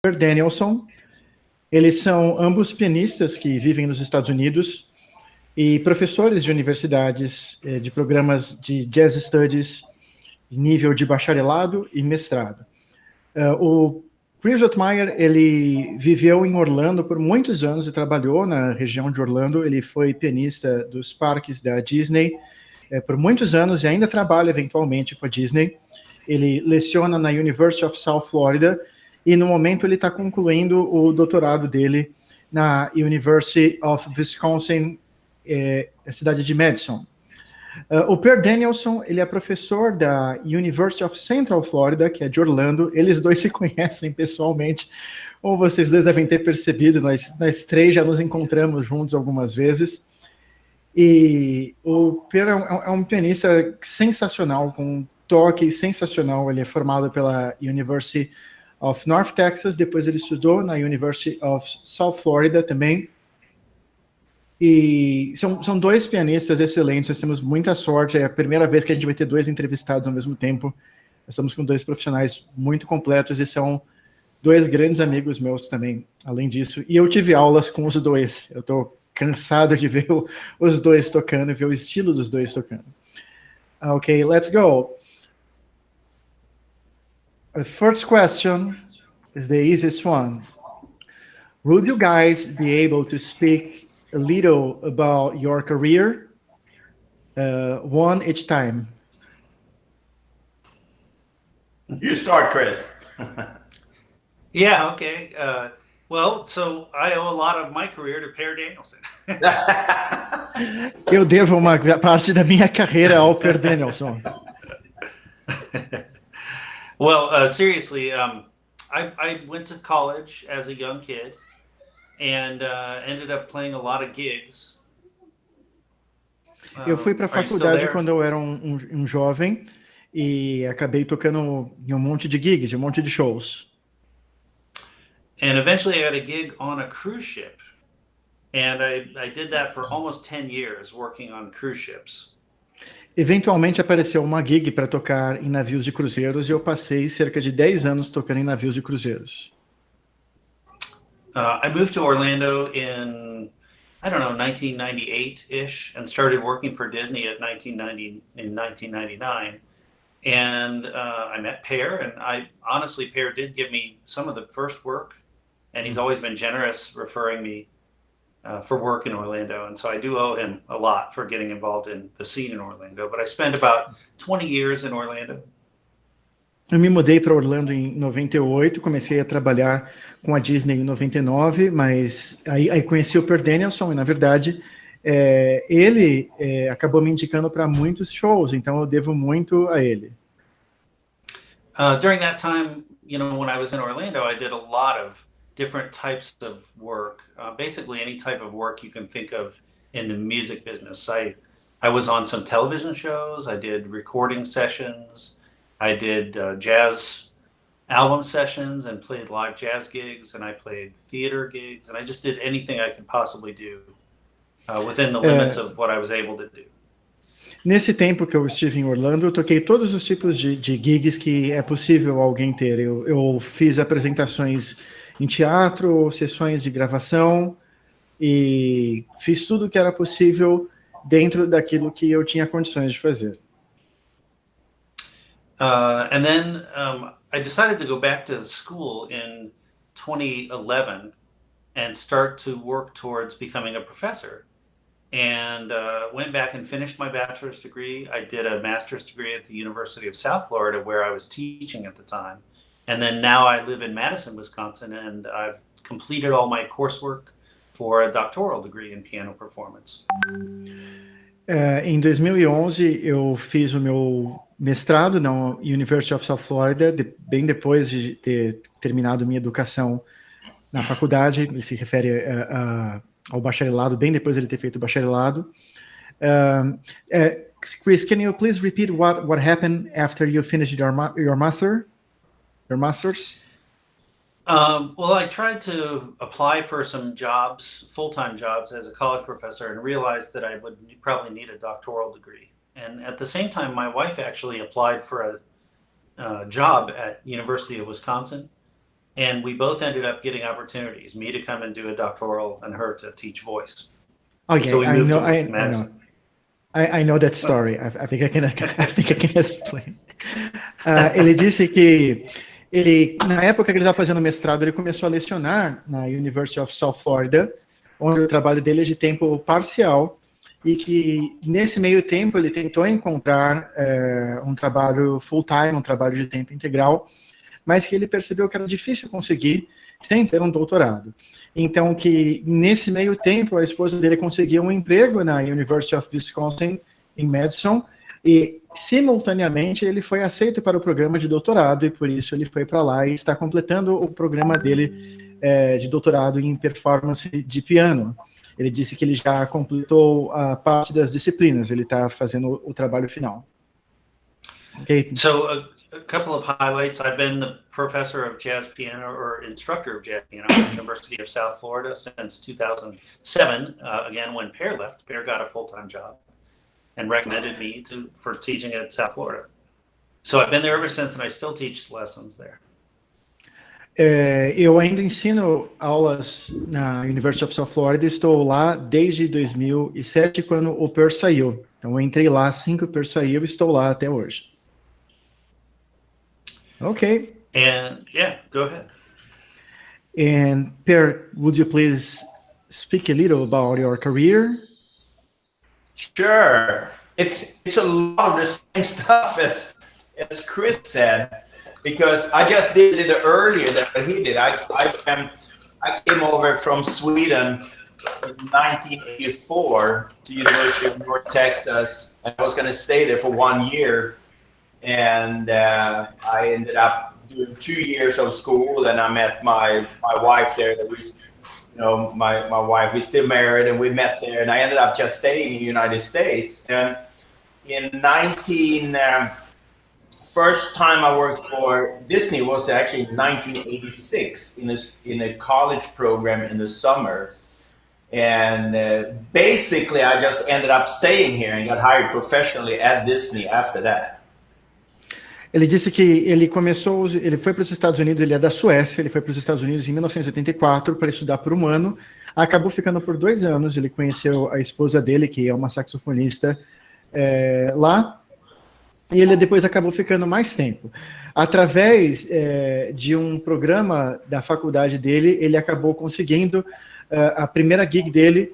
Per Danielsson. Eles são ambos pianistas que vivem nos Estados Unidos e professores de universidades de programas de Jazz Studies, nível de bacharelado e mestrado. O Chris Rottmayer, ele viveu em Orlando por muitos anos e trabalhou na região de Orlando. Ele foi pianista dos parques da Disney por muitos anos e ainda trabalha eventualmente com a Disney. Ele leciona na University of South Florida e no momento ele está concluindo o doutorado dele na University of Wisconsin, na cidade de Madison. O Per Danielsson, ele é professor da University of Central Florida, que é de Orlando. Eles dois se conhecem pessoalmente, como vocês dois devem ter percebido, nós três já nos encontramos juntos algumas vezes. E o Per é um pianista sensacional, com um toque sensacional. Ele é formado pela University of North Texas, depois ele estudou na University of South Florida também. E são dois pianistas excelentes, nós temos muita sorte, é a primeira vez que a gente vai ter dois entrevistados ao mesmo tempo. Nós estamos com dois profissionais muito completos e são dois grandes amigos meus também, além disso. E eu tive aulas com os dois, eu estou cansado de ver os dois tocando e ver o estilo dos dois tocando. Okay, let's go. The first question is the easiest one. Would you guys be able to speak a little about your career, one each time? You start, Chris. Yeah, okay. Well, so I owe a lot of my career to Per Danielsson. Eu devo uma parte da minha carreira ao Per Danielsson. Well, seriously, I went to college as a young kid and ended up playing a lot of gigs. Eu fui para a faculdade quando eu era um jovem e acabei tocando em um monte de gigs, um monte de shows. And eventually I got a gig on a cruise ship. And I did that for almost 10 years, working on cruise ships. Eventualmente apareceu uma gig para tocar em navios de cruzeiros e eu passei cerca de 10 anos tocando em navios de cruzeiros. I moved to Orlando in, I don't know, 1998-ish, and started working for Disney in 1999. And I met Per, and honestly, Per did give me some of the first work, and he's always been generous referring me for work in Orlando. And so I do owe him a lot for getting involved in the scene in Orlando. But I spent about 20 years in Orlando. Eu me mudei para Orlando em 98, comecei a trabalhar com a Disney em 99, mas aí conheci o Per Danielsson e, na verdade, ele acabou me indicando para muitos shows, então eu devo muito a ele. During that time, you know, when I was in Orlando, I did a lot of different types of work, basically any type of work you can think of in the music business. I was on some television shows, I did recording sessions, I did jazz album sessions and played live jazz gigs, and I played theater gigs, and I just did anything I could possibly do within the limits of what I was able to do. Nesse tempo que eu estive em Orlando, eu toquei todos os tipos de gigs que é possível alguém ter. Eu fiz apresentações em teatro, sessões de gravação, e fiz tudo que era possível dentro daquilo que eu tinha condições de fazer. And then I decided to go back to school in 2011 and start to work towards becoming a professor. And went back and finished my bachelor's degree. I did a master's degree at the University of South Florida, where I was teaching at the time. And then now I live in Madison, Wisconsin, and I've completed all my coursework for a doctoral degree in piano performance. Em 2011, eu fiz o meu mestrado na University of South Florida, bem depois de ter terminado minha educação na faculdade. Ele se refere ao bacharelado, bem depois de ele ter feito o bacharelado. Chris, can you please repeat what happened after you finished your master's? Well, I tried to apply for some jobs, full-time jobs as a college professor, and realized that I would probably need a doctoral degree. And at the same time, my wife actually applied for a job at University of Wisconsin, And we both ended up getting opportunities, me to come and do a doctoral and her to teach voice. Okay, So we I moved know, to I Madison. know. I know that story. I think I can explain. Ele disse que na época que ele estava fazendo mestrado, ele começou a lecionar na University of South Florida, onde o trabalho dele é de tempo parcial, e que nesse meio tempo ele tentou encontrar um trabalho full-time, um trabalho de tempo integral, mas que ele percebeu que era difícil conseguir sem ter um doutorado. Então, que nesse meio tempo, a esposa dele conseguiu um emprego na University of Wisconsin-Madison, e, simultaneamente, ele foi aceito para o programa de doutorado, e por isso ele foi para lá e está completando o programa dele de doutorado em performance de piano. Ele disse que ele já completou a parte das disciplinas, ele está fazendo o trabalho final. Okay. So a couple of highlights. I've been the professor of jazz piano, or instructor of jazz piano at the University of South Florida since 2007. Again, when Per left, Per got a full-time job and recommended me for teaching at South Florida. So I've been there ever since, and I still teach lessons there. Eu ainda ensino aulas na University of South Florida, estou lá desde 2007, quando o Per saiu. Então, eu entrei lá assim que o Per saiu e estou lá até hoje. Okay. And yeah, go ahead. And Per, would you please speak a little about your career? Sure. It's a lot of the same stuff as Chris said, because I just did it earlier than he did. I came over from Sweden in 1984 to the University of North Texas. I was going to stay there for 1 year, and I ended up doing 2 years of school, and I met my wife there. My wife, we're still married, and we met there, and I ended up just staying in the United States. And in first time I worked for Disney was actually in 1986 in a college program in the summer. And basically I just ended up staying here and got hired professionally at Disney after that. Ele disse que ele foi para os Estados Unidos, ele é da Suécia, ele foi para os Estados Unidos em 1984 para estudar por 1 ano, acabou ficando por 2 anos, ele conheceu a esposa dele, que é uma saxofonista lá, e ele depois acabou ficando mais tempo. Através de um programa da faculdade dele, ele acabou conseguindo a primeira gig dele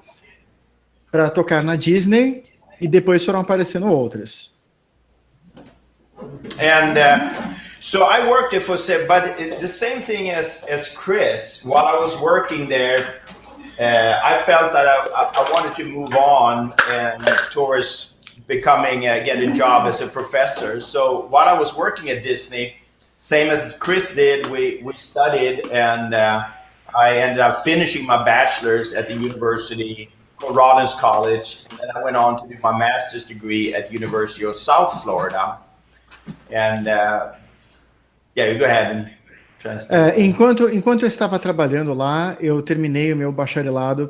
para tocar na Disney, e depois foram aparecendo outras. And so I worked there but the same thing as Chris. While I was working there, I felt that I wanted to move on and towards becoming again a job as a professor. So while I was working at Disney, same as Chris did, we studied, and I ended up finishing my bachelor's at the University of Rollins College, and then I went on to do my master's degree at University of South Florida. And yeah, you go ahead and translate. Enquanto eu estava trabalhando lá, eu terminei o meu bacharelado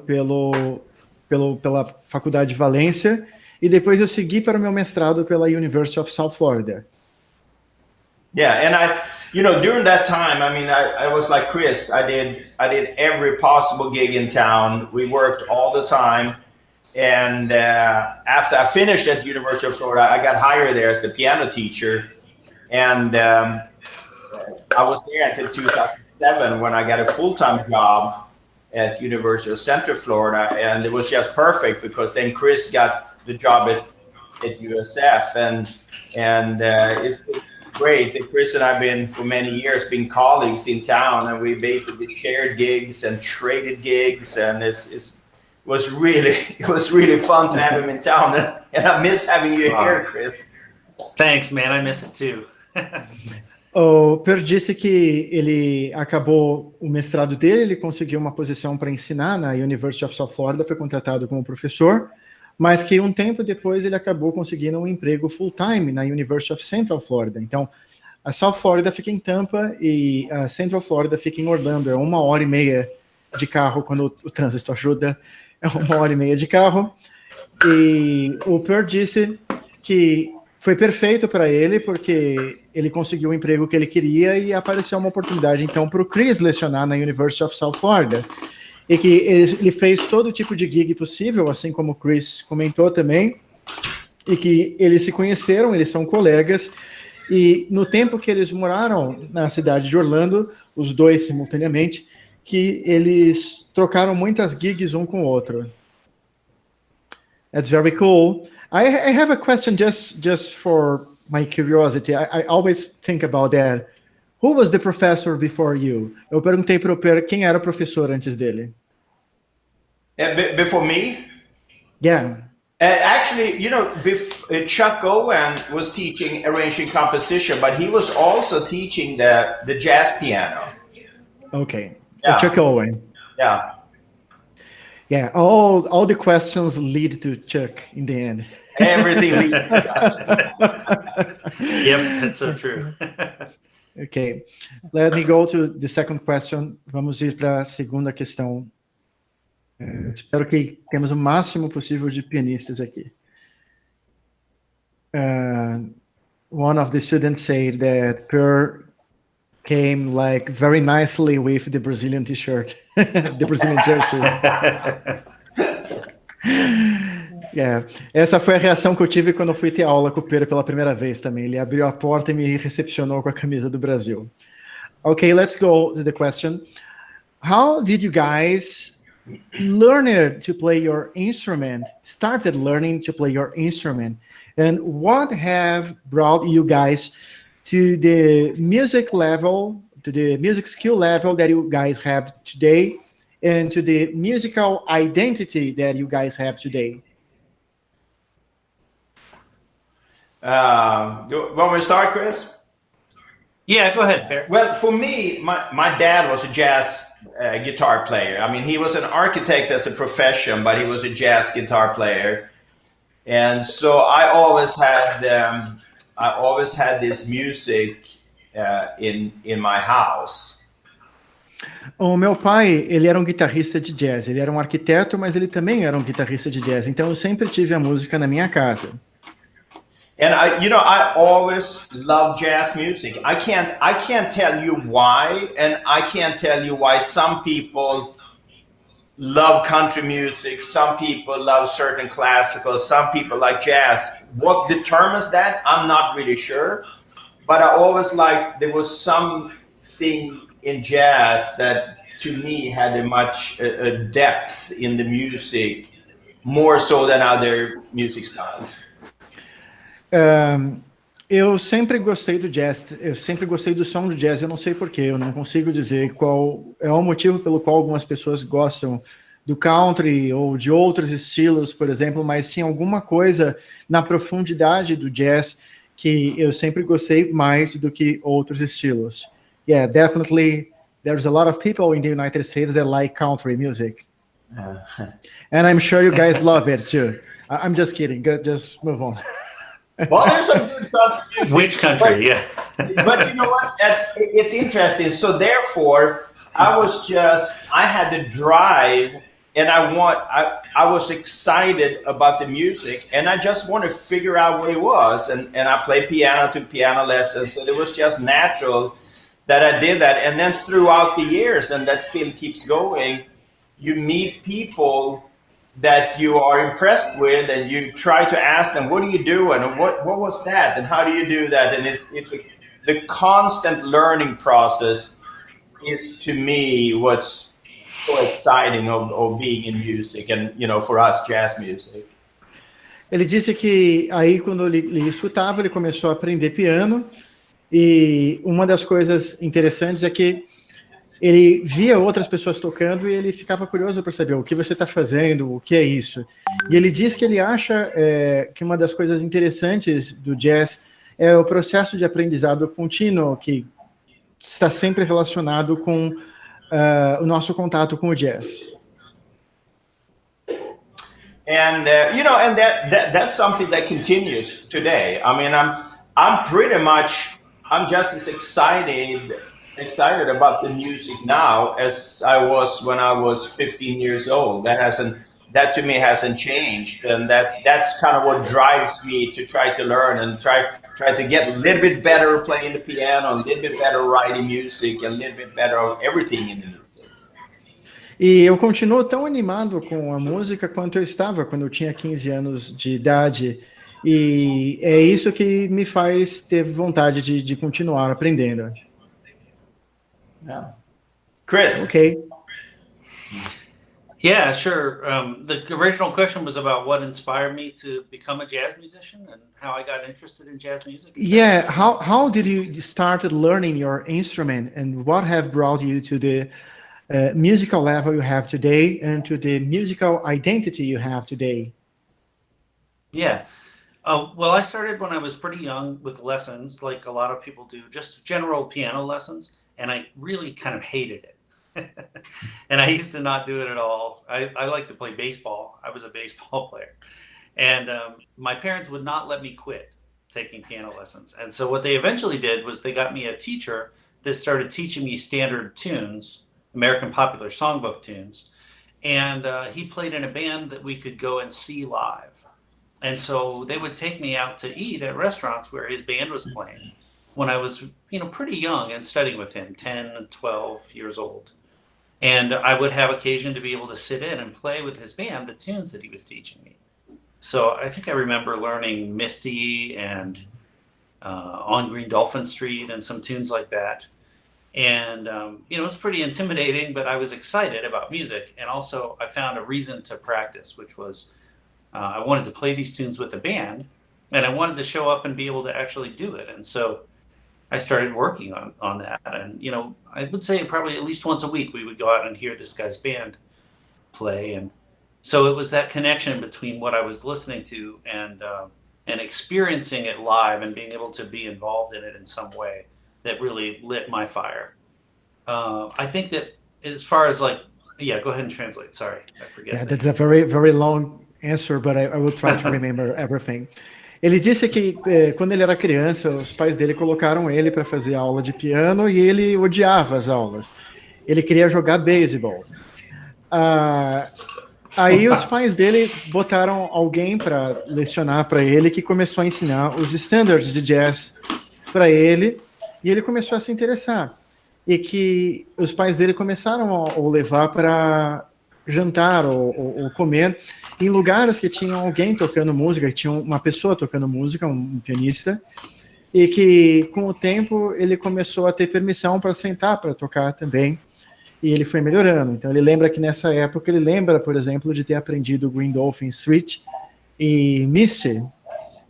pela Faculdade de Valência, e depois eu segui para o meu mestrado pela University of South Florida. Yeah, and during that time, I was like Chris. I did every possible gig in town. We worked all the time. And after I finished at the University of Florida, I got hired there as the piano teacher. And I was there until 2007 when I got a full-time job at University of Central Florida. And it was just perfect because then Chris got the job at USF. And it's great that Chris and I have been for many years been colleagues in town, and we basically shared gigs and traded gigs, and it was really fun to have him in town, and I miss having you here, Chris. Thanks, man. I miss it too. O Per disse que ele acabou o mestrado dele, ele conseguiu uma posição para ensinar na University of South Florida, foi contratado como professor, mas que um tempo depois ele acabou conseguindo um emprego full-time na University of Central Florida. Então, a South Florida fica em Tampa e a Central Florida fica em Orlando. É 1h30 de carro, quando o trânsito ajuda, é 1h30 de carro. E o Per disse que foi perfeito para ele, porque ele conseguiu o emprego que ele queria e apareceu uma oportunidade, então, para o Chris lecionar na University of South Florida. E que ele fez todo tipo de gig possível, assim como o Chris comentou também, e que eles se conheceram, eles são colegas, e no tempo que eles moraram na cidade de Orlando, os dois simultaneamente, que eles trocaram muitas gigs um com o outro. That's very cool. I have a question just for my curiosity. I always think about that. Who was the professor before you? Eu perguntei para o Per quem era o professor antes dele. Before me? Yeah. Actually, Chuck Owen was teaching arranging composition, but he was also teaching the jazz piano. Okay. Yeah. Chuck Owen. Yeah. Yeah. All the questions lead to Chuck in the end. Everything leads to Chuck. Yep, that's so true. Okay. Let me go to the second question. Vamos ir para a segunda questão. Espero que temos o máximo possível de pianistas aqui. One of the students said that Per came like very nicely with the Brazilian t-shirt, the Brazilian jersey. Yeah. Essa foi a reação que eu tive quando eu fui ter aula com o Per pela primeira vez também. Ele abriu a porta e me recepcionou com a camisa do Brasil. Okay, let's go to the question. How did you guys learn to play your instrument, started learning to play your instrument, and what have brought you guys to the music level, to the music skill level that you guys have today, and to the musical identity that you guys have today? Want me to start, Chris? Yeah, go ahead, Per. Well, for me, my dad was a jazz guitar player. I mean, he was an architect as a profession, but he was a jazz guitar player. And so I always had this music in my house. O meu pai, ele era um guitarrista de jazz. Ele era um arquiteto, mas ele também era um guitarrista de jazz. Então eu sempre tive a música na minha casa. And I always love jazz music. I can't tell you why, and I can't tell you why some people love country music, some people love certain classical, some people like jazz. What determines that? I'm not really sure. But I always there was something in jazz that to me had a depth in the music, more so than other music styles. Eu sempre gostei do jazz, eu sempre gostei do som do jazz, eu não sei porquê, eu não consigo dizer qual é o motivo pelo qual algumas pessoas gostam do country ou de outros estilos, por exemplo, mas sim alguma coisa na profundidade do jazz que eu sempre gostei mais do que outros estilos. Yeah, definitely there's a lot of people in the United States that like country music. And I'm sure you guys love it too. I'm just kidding, just move on. Well, there's some good country music. Which country? Yeah. But you know what? It's interesting. So therefore, I had to drive, and I was excited about the music, and I just want to figure out what it was. And I played piano, took piano lessons, so it was just natural that I did that. And then throughout the years, and that still keeps going, you meet people that you are impressed with, and you try to ask them, what do you do, and what was that, and how do you do that? And the constant learning process is, to me, what's so exciting of being in music, and for us, jazz music. Ele disse que aí quando ele escutava, ele começou a aprender piano, e uma das coisas interessantes é que ele via outras pessoas tocando e ele ficava curioso para saber o que você está fazendo, o que é isso. E ele diz que ele acha que uma das coisas interessantes do jazz é o processo de aprendizado contínuo, que está sempre relacionado com o nosso contato com o jazz. And and that's something that continues today. I mean, I'm just as excited about the music now as I was when I was 15 years old. That that to me hasn't changed, and that's kind of what drives me to try to learn and try to get a little bit better playing the piano, a little bit better writing music, a little bit better everything in the music. E eu continuo tão animado com a música quanto eu estava quando eu tinha 15 anos de idade, e é isso que me faz ter vontade de continuar aprendendo. Yeah. Chris. Okay. Yeah, sure. The original question was about what inspired me to become a jazz musician and how I got interested in jazz music. Yeah, how did you started learning your instrument, and what have brought you to the musical level you have today and to the musical identity you have today? Yeah. Well, I started when I was pretty young with lessons, like a lot of people do, just general piano lessons, and I really kind of hated it. And I used to not do it at all. I like to play baseball. I was a baseball player. And my parents would not let me quit taking piano lessons. And so what they eventually did was they got me a teacher that started teaching me standard tunes, American popular songbook tunes. And he played in a band that we could go and see live. And so they would take me out to eat at restaurants where his band was playing when I was, pretty young and studying with him, 10, 12 years old. And I would have occasion to be able to sit in and play with his band the tunes that he was teaching me. So I think I remember learning Misty and On Green Dolphin Street and some tunes like that. And, it was pretty intimidating, but I was excited about music. And also I found a reason to practice, which was I wanted to play these tunes with a band, and I wanted to show up and be able to actually do it. And so I started working on that. And, I would say probably at least once a week we would go out and hear this guy's band play. And so it was that connection between what I was listening to and experiencing it live and being able to be involved in it in some way that really lit my fire. I think that as far as go ahead and translate. Sorry, I forget. Yeah, that's a very, very long answer, but I will try to remember everything. Ele disse que quando ele era criança, os pais dele colocaram ele para fazer aula de piano e ele odiava as aulas. Ele queria jogar beisebol. Aí os pais dele botaram alguém para lecionar para ele, que começou a ensinar os standards de jazz para ele, e ele começou a se interessar. E que os pais dele começaram a o levar para jantar ou comer em lugares que tinham alguém tocando música, que tinha uma pessoa tocando música, um pianista, e que com o tempo ele começou a ter permissão para sentar para tocar também, e ele foi melhorando. Então ele lembra que nessa época, ele lembra, por exemplo, de ter aprendido Green Dolphin Street e Misty,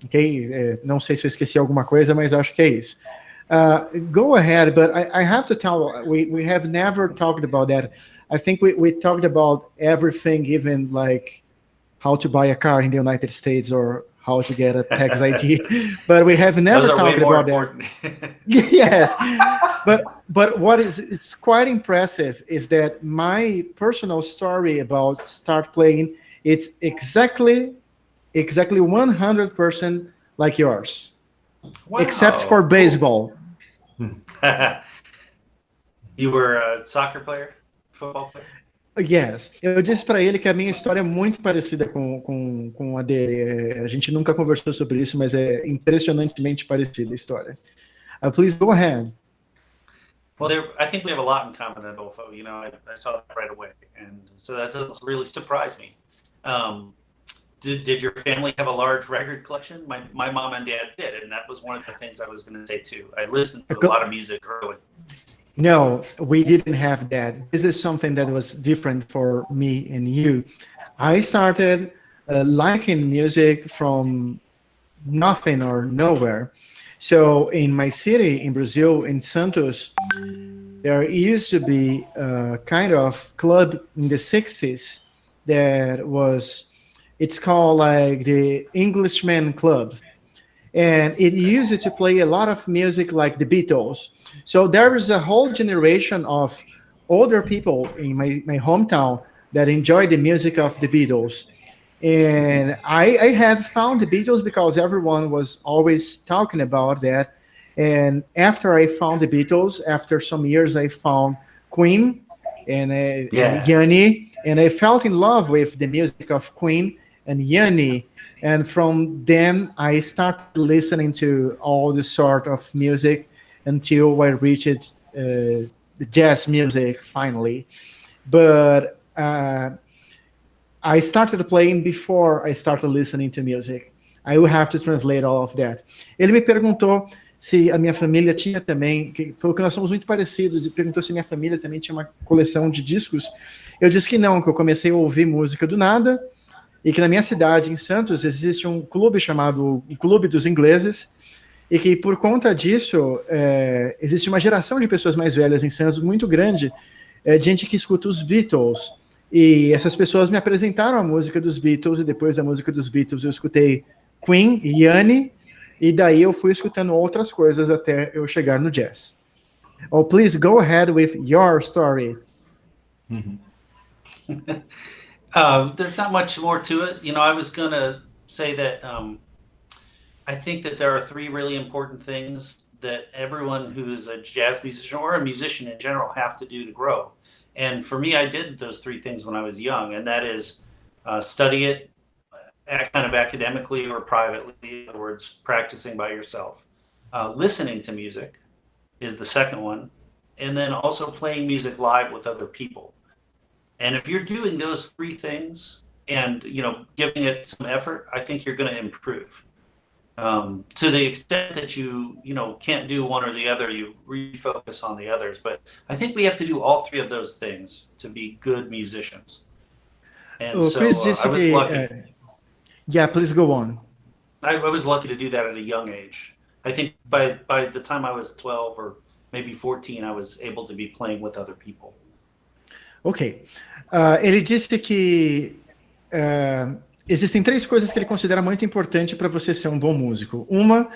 ok? Não sei se eu esqueci alguma coisa, mas acho que é isso. Go ahead, but I have to tell, we have never talked about that. I think we talked about everything, even like how to buy a car in the United States or how to get a tax ID, but we have never talked about that. Yes, but what it's quite impressive is that my personal story about start playing, it's exactly 100% like yours, wow. Except for baseball. You were a soccer player, football player? Yes. Eu disse para ele que a minha história é muito parecida com a dele. A gente nunca conversou sobre isso, mas é impressionantemente parecida a história. Please go ahead. Well, I think we have a lot in common, Adolfo. I saw that right away, and so that doesn't really surprise me. Did your family have a large record collection? My mom and dad did, and that was one of the things I was going to say too. I listened to a lot of music early. No, we didn't have that. This is something that was different for me and you. I started liking music from nothing or nowhere. So in my city in Brazil, in Santos, there used to be a kind of club in the 60s that was, it's called like the Englishman Club. And it used to play a lot of music like the Beatles. So there is a whole generation of older people in my hometown that enjoy the music of the Beatles. And I have found the Beatles because everyone was always talking about that. And after I found the Beatles, after some years, I found Queen. and Yanni, and I felt in love with the music of Queen and Yanni. And from then, I started listening to all the sort of music until I reached the jazz music finally. But I started playing before I started listening to music. I will have to translate all of that. Ele me perguntou se a minha família tinha também, que falou que nós somos muito parecidos, e perguntou se minha família também tinha uma coleção de discos. Eu disse que não, que eu comecei a ouvir música do nada, e que na minha cidade, em Santos, existe um clube chamado o Clube dos Ingleses, e que por conta disso, existe uma geração de pessoas mais velhas em Santos muito grande, de gente que escuta os Beatles, e essas pessoas me apresentaram a música dos Beatles, e depois da música dos Beatles eu escutei Queen, Yanni, e daí eu fui escutando outras coisas até eu chegar no jazz. Oh, please go ahead with your story. There's not much more to it. I was going to say that I think that there are three really important things that everyone who is a jazz musician or a musician in general have to do to grow. And for me, I did those three things when I was young, and that is study it kind of academically or privately, in other words, practicing by yourself. Listening to music is the second one, and then also playing music live with other people. And if you're doing those three things and giving it some effort, I think you're going to improve. To the extent that you can't do one or the other, you refocus on the others. But I think we have to do all three of those things to be good musicians. And I was lucky. Yeah, please go on. I was lucky to do that at a young age. I think by the time I was 12 or maybe 14, I was able to be playing with other people. Ok. Ele disse que existem três coisas que ele considera muito importante para você ser um bom músico. Uma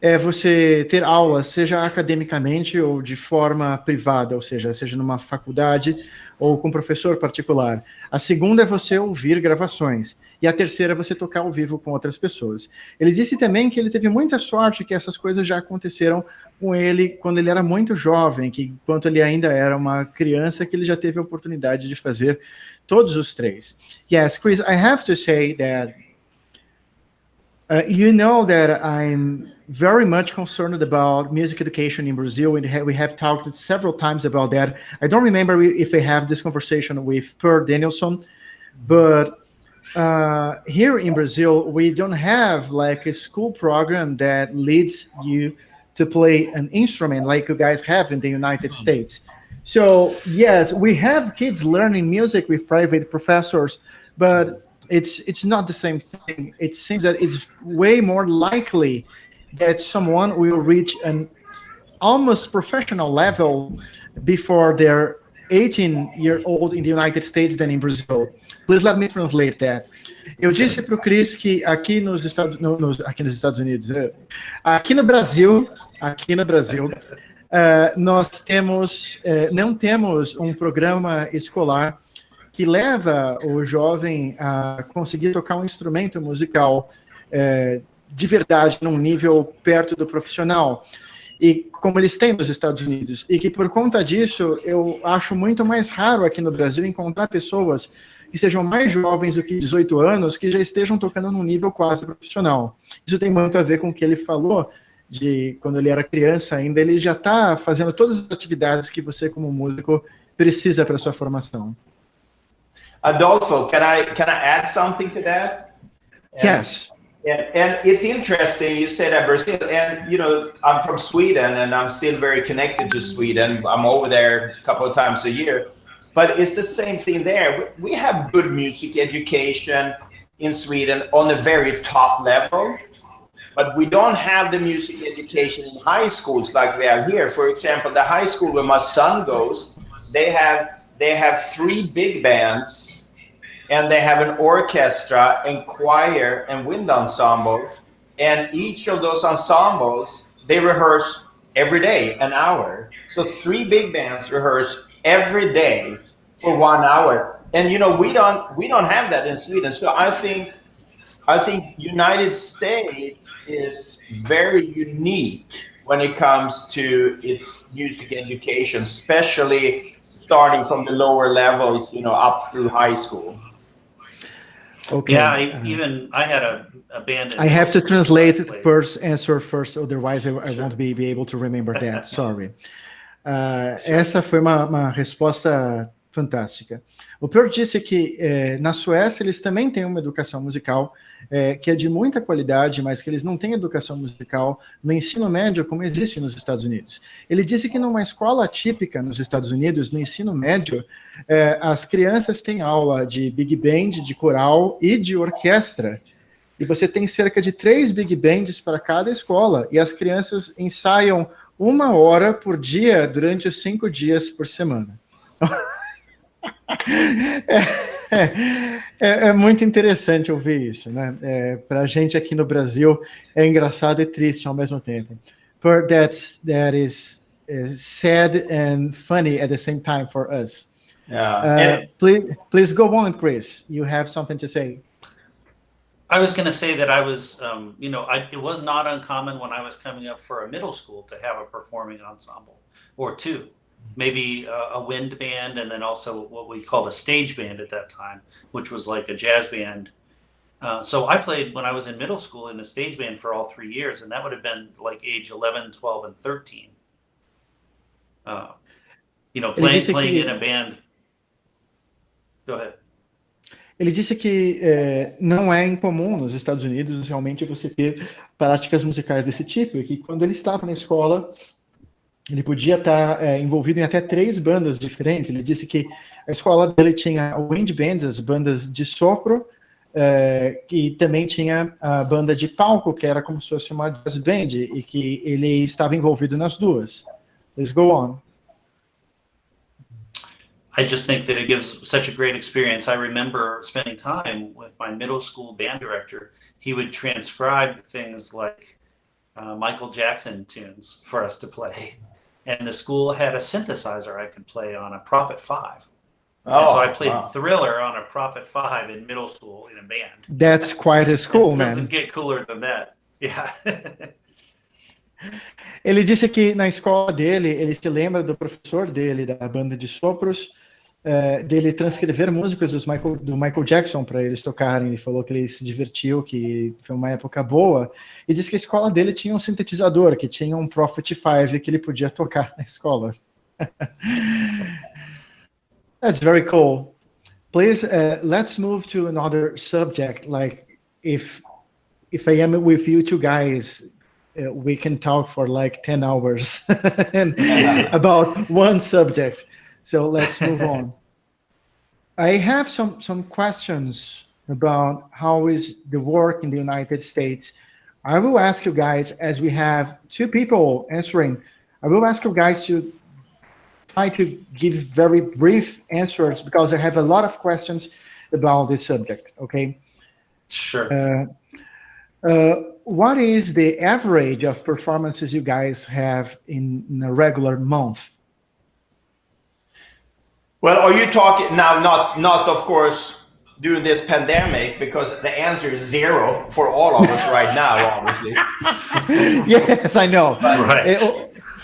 é você ter aulas, seja academicamente ou de forma privada, ou seja numa faculdade ou com professor particular. A segunda é você ouvir gravações. E a terceira é você tocar ao vivo com outras pessoas. Ele disse também que ele teve muita sorte que essas coisas já aconteceram com ele quando ele era muito jovem, que enquanto ele ainda era uma criança, que ele já teve a oportunidade de fazer todos os três. Yes, Chris, I have to say that you know that I'm very much concerned about music education in Brazil, and we have talked several times about that. I don't remember if I have this conversation with Per Danielsson, but here in Brazil, we don't have like a school program that leads you to play an instrument like you guys have in the United States. So yes, we have kids learning music with private professors, but it's not the same thing. It seems that it's way more likely that someone will reach an almost professional level before they're 18-year-old in the United States than in Brazil. Please let me translate that. Eu disse para o Chris que aqui no Brasil, nós não temos um programa escolar que leva o jovem a conseguir tocar um instrumento musical de verdade, num nível perto do profissional. E como eles têm nos Estados Unidos, e que por conta disso eu acho muito mais raro aqui no Brasil encontrar pessoas que sejam mais jovens do que 18 anos, que já estejam tocando num nível quase profissional. Isso tem muito a ver com o que ele falou, de quando ele era criança ainda, ele já está fazendo todas as atividades que você como músico precisa para sua formação. Adolfo, can I add something to that? Yes. And it's interesting, you said that Brazil, and I'm from Sweden and I'm still very connected to Sweden. I'm over there a couple of times a year, but it's the same thing there. We have good music education in Sweden on a very top level, but we don't have the music education in high schools like we have here. For example, the high school where my son goes, they have 3 big bands, and they have an orchestra and choir and wind ensemble. And each of those ensembles, they rehearse every day, an hour. So 3 big bands rehearse every day for 1 hour. And we don't have that in Sweden. So I think United States is very unique when it comes to its music education, especially starting from the lower levels, up through high school. Okay. Yeah, I had a band. I have to translate Per's answer first, otherwise I won't be able to remember that. Sorry. Essa foi uma resposta fantástica. O Per disse que na Suécia eles também têm uma educação musical que é de muita qualidade, mas que eles não têm educação musical no ensino médio como existe nos Estados Unidos. Ele disse que numa escola típica nos Estados Unidos, no ensino médio, as crianças têm aula de big band, de coral e de orquestra. E você tem cerca de 3 big bands para cada escola, e as crianças ensaiam 1 hora por dia durante os 5 dias por semana. É muito interessante ouvir isso, né? Para a gente aqui no Brasil é engraçado e triste ao mesmo tempo. But that is sad and funny at the same time for us. Yeah. Please go on, Chris. You have something to say. I was going to say that I was, it was not uncommon when I was coming up for a middle school to have a performing ensemble or 2. Maybe a wind band, and then also what we called a stage band at that time, which was like a jazz band. So I played when I was in middle school in a stage band for all 3 years, and that would have been like age 11, 12, and 13. Playing in a band. Go ahead. Ele disse que não é incomum nos Estados Unidos realmente você ter práticas musicais desse tipo, e que quando ele estava na escola ele podia estar envolvido em até 3 bandas diferentes. Ele disse que a escola dele tinha wind bands, as bandas de sopro, e também tinha a banda de palco, que era como se fosse uma jazz band, e que ele estava envolvido nas duas. Let's go on. I just think that it gives such a great experience. I remember spending time with my middle school band director. He would transcribe things like Michael Jackson tunes for us to play. And the school had a synthesizer I could play on a Prophet 5. And so I played Thriller on a Prophet 5 in middle school in a band. That's quite a school, man. It doesn't get cooler than that. Yeah. Ele disse que na escola dele, ele se lembra do professor dele, da banda de sopros, dele transcrever músicas do Michael Jackson para eles tocarem. Ele falou que ele se divertiu, que foi uma época boa, e disse que a escola dele tinha um sintetizador, que tinha um Prophet 5 que ele podia tocar na escola. That's very cool. Please, let's move to another subject. Like, if I am with you two guys, we can talk for like 10 hours and about one subject. So let's move on. I have some questions about how is the work in the United States. I will ask you guys, as we have 2 people answering, I will ask you guys to try to give very brief answers because I have a lot of questions about this subject, okay? Sure. What is the average of performances you guys have in a regular month? Well, are you talking now? Not of course during this pandemic, because the answer is 0 for all of us right now, obviously. Yes, I know. Right.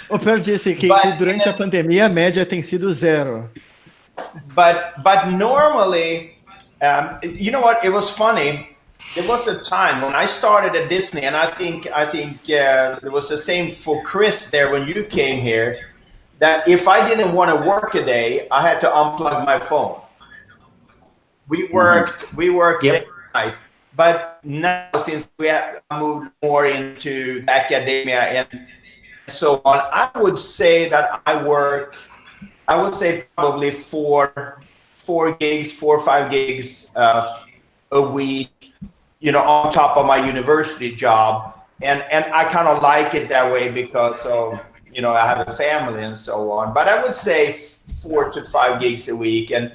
O Per disse que durante a pandemia a média tem sido 0. But normally, you know what? It was funny. There was a time when I started at Disney, and I think there was the same for Chris there when you came here. That if I didn't want to work a day, I had to unplug my phone. We worked Yep. day and night. But now, since we have moved more into academia and so on, I would say that I would say probably 4 gigs, 4 or 5 gigs a week, on top of my university job. And I kind of like it that way because of, I have a family and so on. But I would say 4 to 5 gigs a week. And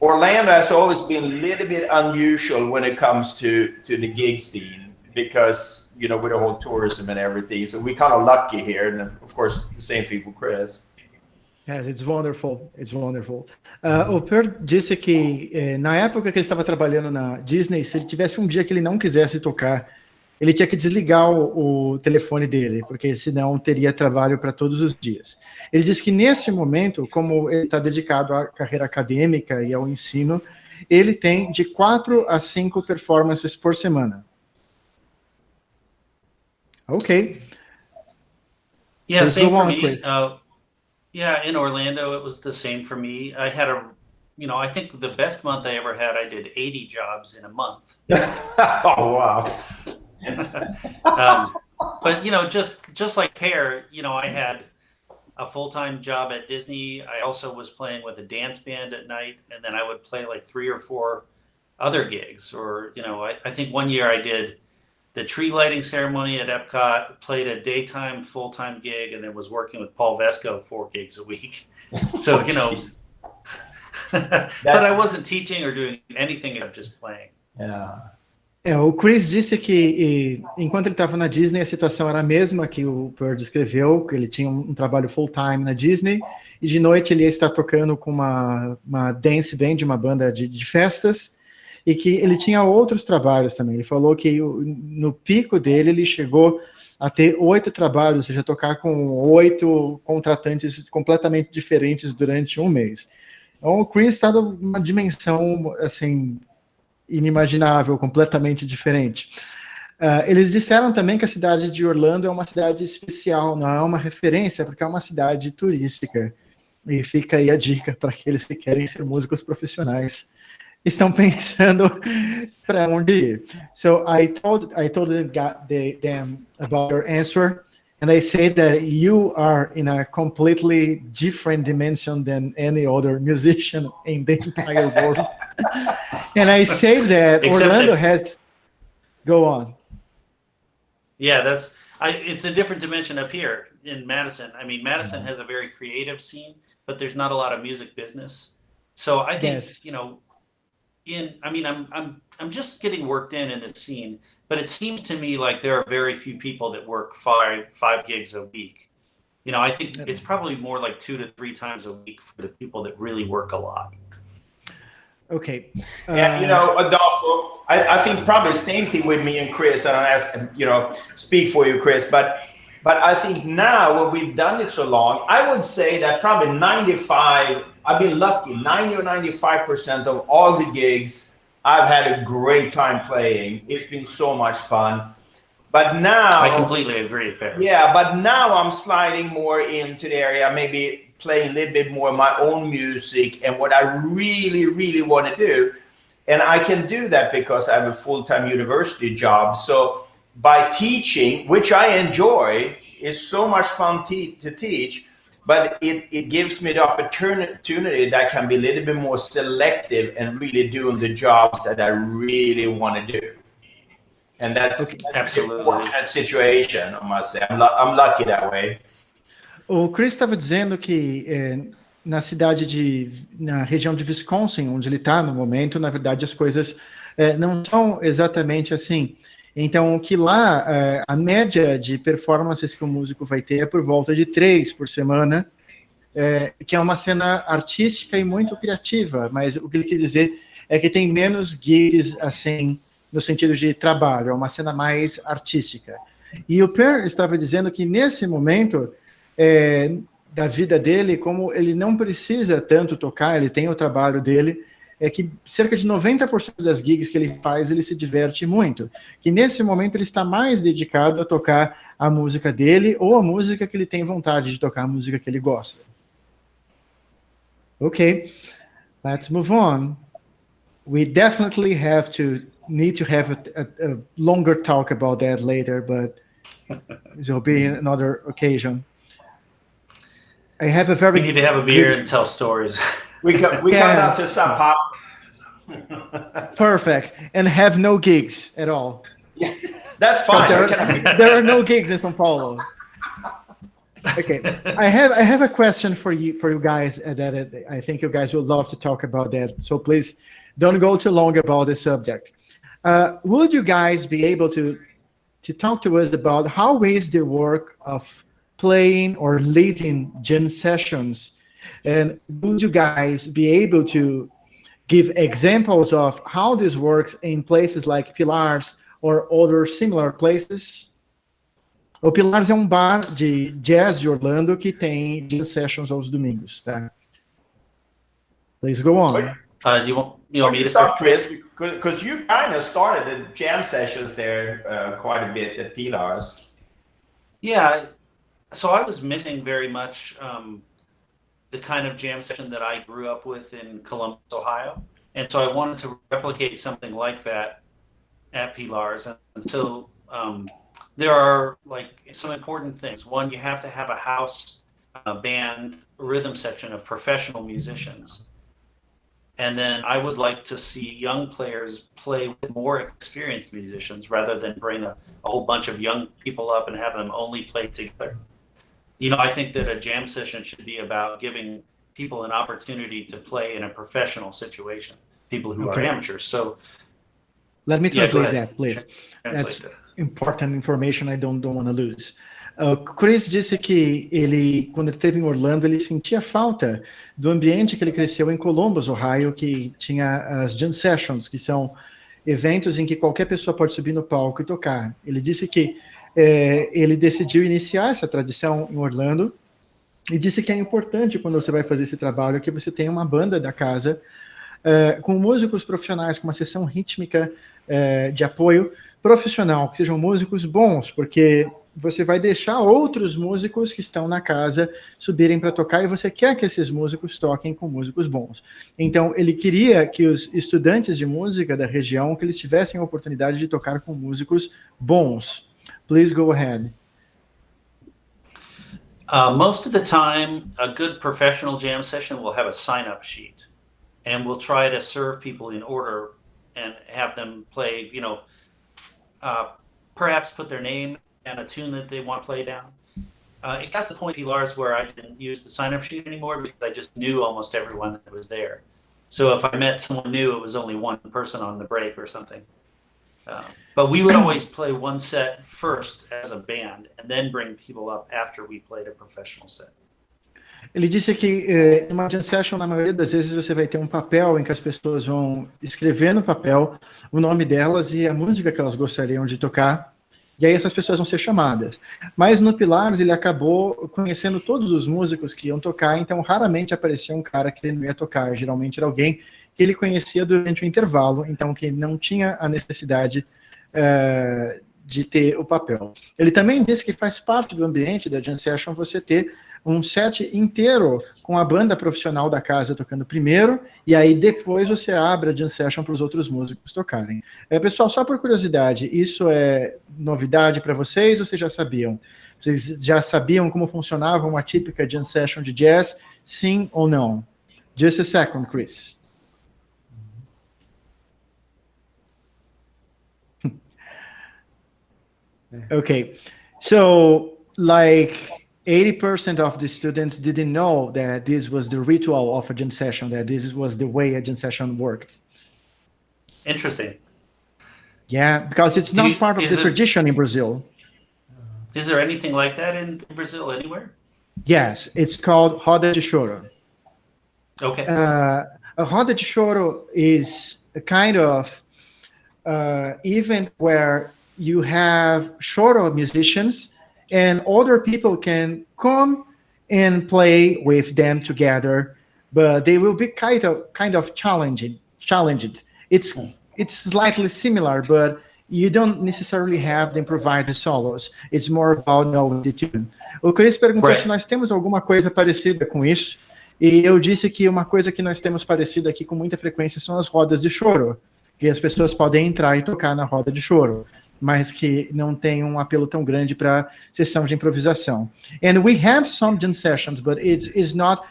Orlando has always been a little bit unusual when it comes to the gig scene because, with the whole tourism and everything. So we're kind of lucky here. And of course, the same thing for Chris. Yes, it's wonderful. It's wonderful. O Per disse que na época que ele estava trabalhando na Disney, se ele tivesse um dia que ele não quisesse tocar ele tinha que desligar o telefone dele, porque senão teria trabalho para todos os dias. Ele disse que nesse momento, como ele está dedicado à carreira acadêmica e ao ensino, ele tem de 4 a 5 performances por semana. Ok. Yeah, Please same go for on, me. Chris. Yeah, in Orlando, it was the same for me. I had I think the best month I ever had, I did 80 jobs in a month. Oh, wow. But just like Per, I had a full-time job at Disney. I also was playing with a dance band at night, and then I would play like 3 or 4 other gigs. Or I think one year I did the tree lighting ceremony at Epcot, played a daytime full-time gig, and then was working with Paul Vesco 4 gigs a week. So but I wasn't teaching or doing anything, I'm just playing. Yeah. O Chris disse que enquanto ele estava na Disney, a situação era a mesma que o Per descreveu, que ele tinha um trabalho full-time na Disney, e de noite ele ia estar tocando com uma dance band, uma banda de festas, e que ele tinha outros trabalhos também. Ele falou que no pico dele, ele chegou a ter 8 trabalhos, ou seja, tocar com 8 contratantes completamente diferentes durante um mês. Então, o Chris está numa dimensão, assim, inimaginável, completamente diferente. Eles disseram também que a cidade de Orlando é uma cidade especial, não é uma referência, porque é uma cidade turística. E fica aí a dica para aqueles que querem ser músicos profissionais. Estão pensando para onde ir. So I told them about your answer, and I said that you are in a completely different dimension than any other musician in the entire world. And I say that Orlando has... Go on. Yeah, it's a different dimension up here in Madison. I mean, Madison has a very creative scene, but there's not a lot of music business. So I think, I'm just getting worked in this scene, but it seems to me like there are very few people that work five gigs a week. I think it's probably more like 2 to 3 times a week for the people that really work a lot. Okay. And Adolfo, I think probably the same thing with me and Chris. I don't speak for you, Chris, but I think now when we've done it so long, I would say that probably 95, I've been lucky, 90 or 95% of all the gigs, I've had a great time playing. It's been so much fun. But now... I completely agree, Per. Yeah, but now I'm sliding more into the area, maybe playing a little bit more my own music and what I really, really want to do. And I can do that because I have a full-time university job. So by teaching, which I enjoy, it's so much fun to teach, but it gives me the opportunity that I can be a little bit more selective and really doing the jobs that I really want to do. And that's absolutely a fortunate situation, I must say. I'm lucky that way. O Chris estava dizendo que na região de Wisconsin, onde ele está no momento, na verdade as coisas não são exatamente assim. Então, que lá a média de performances que o músico vai ter é por volta de 3 por semana, que é uma cena artística e muito criativa, mas o que ele quis dizer é que tem menos gigs, assim, no sentido de trabalho, é uma cena mais artística. E o Per estava dizendo que nesse momento da vida dele, como ele não precisa tanto tocar, ele tem o trabalho dele, é que cerca de 90% das gigs que ele faz, ele se diverte muito. Que nesse momento ele está mais dedicado a tocar a música dele ou a música que ele tem vontade de tocar, a música que ele gosta. Okay, let's move on. We definitely need to have a longer talk about that later, but this will be another occasion. I have a very... We need to have a beer and tell stories. We come down to Sao Paulo. Perfect. And have no gigs at all. Yeah, that's fine. There are no gigs in São Paulo. Okay. I have a question for you guys that I think you guys would love to talk about that. So please don't go too long about this subject. Would you guys be able to talk to us about how is the work of playing or leading jam sessions? And would you guys be able to give examples of how this works in places like Pilar's or other similar places? O Pilares é um bar de jazz de Orlando que tem jazz sessions aos domingos, tá? Please go on. You want me to start, start? Chris? Because you kind of started the jam sessions there quite a bit at Pilares. Yeah, so I was missing very much the kind of jam session that I grew up with in Columbus, Ohio. And so I wanted to replicate something like that at Pilares. And so there are like some important things. One, you have to have a house band rhythm section of professional musicians. And then I would like to see young players play with more experienced musicians rather than bring a whole bunch of young people up and have them only play together. You know, I think that a jam session should be about giving people an opportunity to play in a professional situation, people who are amateurs. So let me translate that, please. That's important information I don't want to lose. Chris disse que ele, quando ele esteve em Orlando, ele sentia falta do ambiente que ele cresceu em Columbus, Ohio, que tinha as jam sessions, que são eventos em que qualquer pessoa pode subir no palco e tocar. Ele disse que ele decidiu iniciar essa tradição em Orlando e disse que é importante, quando você vai fazer esse trabalho, que você tenha uma banda da casa com músicos profissionais, com uma sessão rítmica de apoio profissional, que sejam músicos bons, porque você vai deixar outros músicos que estão na casa subirem para tocar e você quer que esses músicos toquem com músicos bons. Então, ele queria que os estudantes de música da região, que eles tivessem a oportunidade de tocar com músicos bons. Please go ahead. Most of the time, a good professional jam session will have a sign-up sheet, and we'll try to serve people in order and have them play, you know, perhaps put their name and a tune that they want to play down. It got to the point, Pilares, where I didn't use the sign-up sheet anymore because I just knew almost everyone that was there. So if I met someone new, it was only one person on the break or something. But we would always play one set first as a band and then bring people up after we played a professional set. Ele disse que em uma jam session, na maioria das vezes, você vai ter um papel em que as pessoas vão escrever no papel o nome delas e a música que elas gostariam de tocar, e aí essas pessoas vão ser chamadas. Mas no Pilares ele acabou conhecendo todos os músicos que iam tocar, então raramente aparecia um cara que ele não ia tocar, geralmente era alguém que ele conhecia durante o intervalo, então que não tinha a necessidade de ter o papel. Ele também disse que faz parte do ambiente da jam session você ter um set inteiro com a banda profissional da casa tocando primeiro, e aí depois você abre a jam session para os outros músicos tocarem. Pessoal, só por curiosidade, isso é novidade para vocês ou vocês já sabiam? Vocês já sabiam como funcionava uma típica jam session de jazz? Sim ou não? Just a second, Chris. Okay, so like 80% of the students didn't know that this was the ritual of a jam session, that this was the way a jam session worked. Interesting. Yeah, because it's not part of the tradition in Brazil. Is there anything like that in Brazil anywhere? Yes, it's called roda de choro. Okay. A roda de choro is a kind of event where you have choro musicians and other people can come and play with them together, but they will be kind of challenged. It's slightly similar, but you don't necessarily have them provide the solos. It's more about knowing the tune. O Chris perguntou se nós temos alguma coisa parecida com isso, e eu disse que uma coisa que nós temos parecida aqui com muita frequência são as rodas de choro, que as pessoas podem entrar e tocar na roda de choro, mas que não tem um apelo tão grande para sessão de improvisação. And we have some jam sessions, but it's not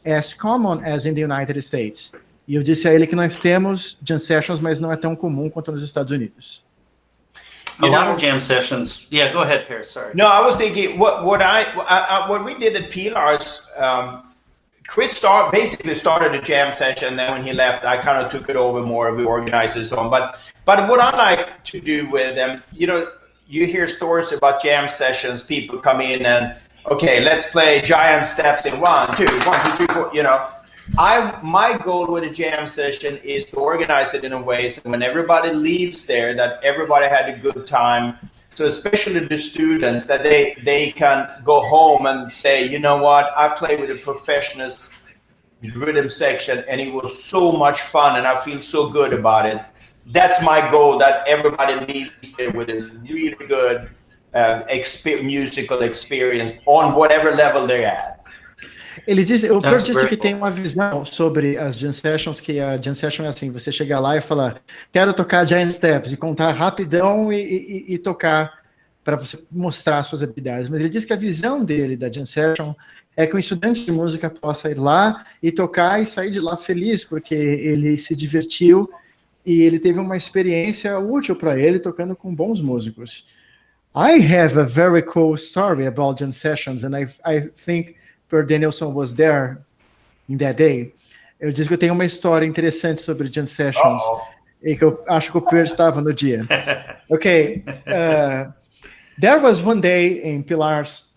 as common as in the United States. E eu disse a ele que nós temos jam sessions, mas não é tão comum quanto nos Estados Unidos. A lot of jam sessions. Yeah, go ahead, Per. Sorry. No, I was thinking what we did at Pilares. Chris basically started a jam session, and then when he left, I kind of took it over more. We organized it so on. But what I like to do with them, you know, you hear stories about jam sessions. People come in and okay, let's play giant steps in 1, 2, 1, 2, 3, 4. You know, my goal with a jam session is to organize it in a way so when everybody leaves there, that everybody had a good time. So especially the students, that they can go home and say, you know what, I played with the professionals rhythm section and it was so much fun and I feel so good about it. That's my goal, that everybody leaves there with a really good musical experience on whatever level they're at. Ele diz, o Per disse que tem uma visão sobre as jam sessions, que a jam session é assim, você chega lá e fala, quero tocar jam steps, e contar rapidão e tocar para você mostrar suas habilidades. Mas ele diz que a visão dele da jam session é que um estudante de música possa ir lá e tocar e sair de lá feliz, porque ele se divertiu e ele teve uma experiência útil para ele tocando com bons músicos. I have a very cool story about jam sessions, and I think Per Danielsson was there in that day. Eu disse que eu tenho uma história interessante sobre jam sessions, e que eu acho que o Per estava no dia. Okay, there was one day in Pilars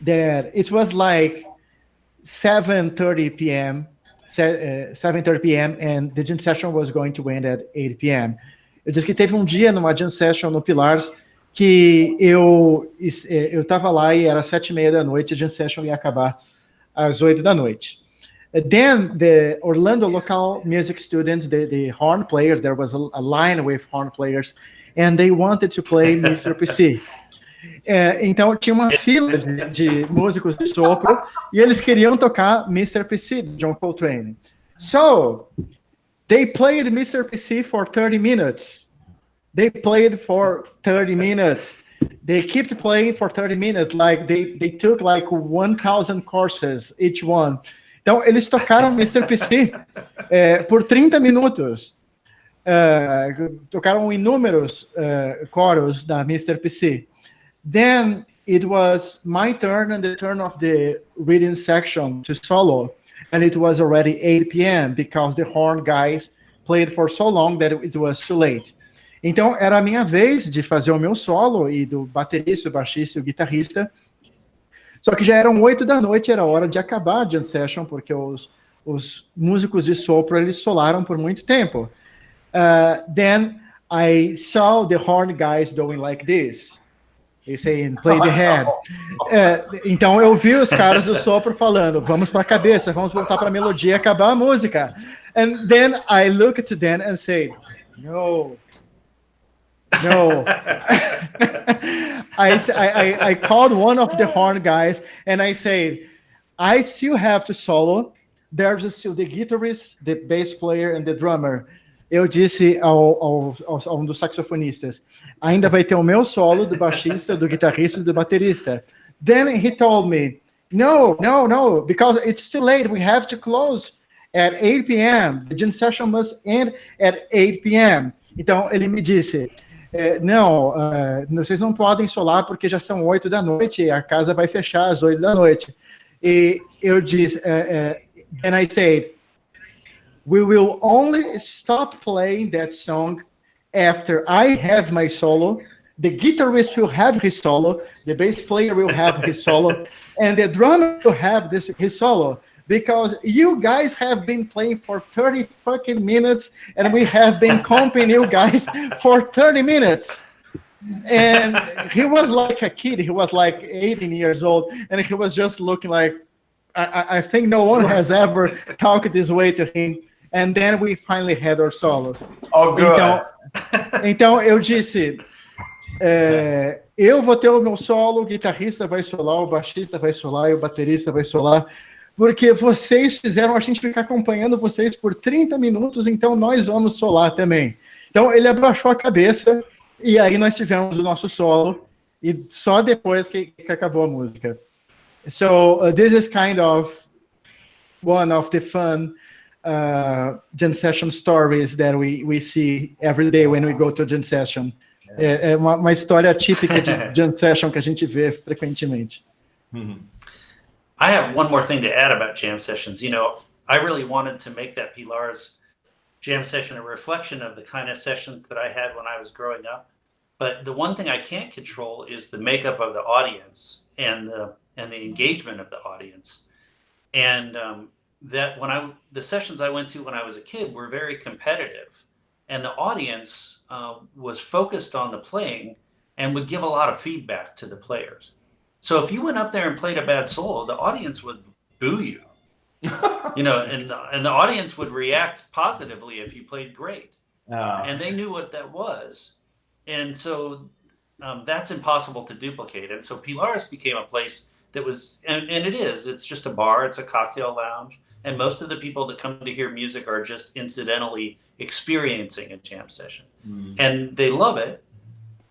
that it was like 7:30 p.m., 7:30 p.m., and the jam session was going to end at 8 p.m. Eu disse que teve um dia numa jam session no Pilars que eu estava lá e era 7:30 da noite, a jam session ia acabar às 8 da noite. Then the Orlando local music students, the horn players, there was a line with horn players, and they wanted to play Mr. PC. Então tinha uma fila de músicos de sopro e eles queriam tocar Mr. PC, John Coltrane. So they played Mr. PC for 30 minutes. They played for 30 minutes. They kept playing for 30 minutes, like they took like 1,000 courses each one. Então eles tocaram Mr. PC por 30 minutos. Tocaram inúmeros coros da Mr. PC. Then it was my turn and the turn of the reading section to solo, and it was already 8 p.m. because the horn guys played for so long that it was too late. Então, era a minha vez de fazer o meu solo, e do baterista, o baixista e o guitarrista. Só que já eram 8 da noite, era hora de acabar a jam session, porque os músicos de sopro, eles solaram por muito tempo. Then I saw the horn guys doing like this. They saying, play the head. Então, eu vi os caras do sopro falando, vamos para a cabeça, vamos voltar para a melodia e acabar a música. And then I looked to them and said, no. I called one of the horn guys and I said, I still have to solo. There's still the guitarist, the bass player and the drummer. Eu disse a um dos saxofonistas, ainda vai ter o meu solo, do baixista, do guitarrista e do baterista. Then he told me, no, because it's too late. We have to close at 8 p.m. The jam session must end at 8 p.m. Então ele me disse, não, vocês não podem solar porque já são 8 da noite e a casa vai fechar às 8 da noite. E eu disse, and I said, we will only stop playing that song after I have my solo, the guitarist will have his solo, the bass player will have his solo, and the drummer will have his solo. Because you guys have been playing for 30 fucking minutes and we have been comping you guys for 30 minutes. And he was like a kid. He was like 18 years old. And he was just looking like, I think no one has ever talked this way to him. And then we finally had our solos. Oh, good. Então eu disse, eu vou ter o meu solo, o guitarrista vai solar, o baixista vai solar e o baterista vai solar. Porque vocês fizeram a gente ficar acompanhando vocês por 30 minutos, então nós vamos solar também. Então ele abaixou a cabeça e aí nós tivemos o nosso solo e só depois que acabou a música. So this is kind of one of the fun jam session stories that we see every day when we go to a jam session. É uma história típica de jam session que a gente vê frequentemente. I have one more thing to add about jam sessions. You know, I really wanted to make that Pilar's jam session a reflection of the kind of sessions that I had when I was growing up. But the one thing I can't control is the makeup of the audience and the engagement of the audience. And that the sessions I went to when I was a kid were very competitive, and the audience was focused on the playing and would give a lot of feedback to the players. So if you went up there and played a bad solo, the audience would boo you, and the audience would react positively if you played great. And they knew what that was. And so that's impossible to duplicate. And so Pilares became a place that was, and it's just a bar, it's a cocktail lounge. And most of the people that come to hear music are just incidentally experiencing a jam session. And they love it.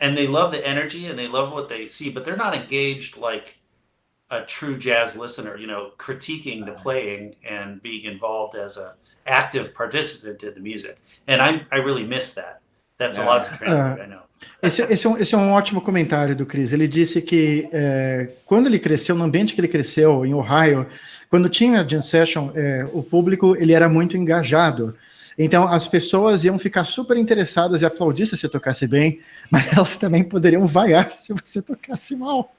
And they love the energy and they love what they see, but they're not engaged like a true jazz listener, critiquing the playing and being involved as a active participant in the music. And I really miss that. That's a lot to translate, I know. Esse é um ótimo comentário do Chris. Ele disse que quando ele cresceu, no ambiente que ele cresceu, em Ohio, quando tinha jam session, o público ele era muito engajado. Então, as pessoas iam ficar super interessadas e aplaudir se você tocasse bem, mas elas também poderiam vaiar se você tocasse mal.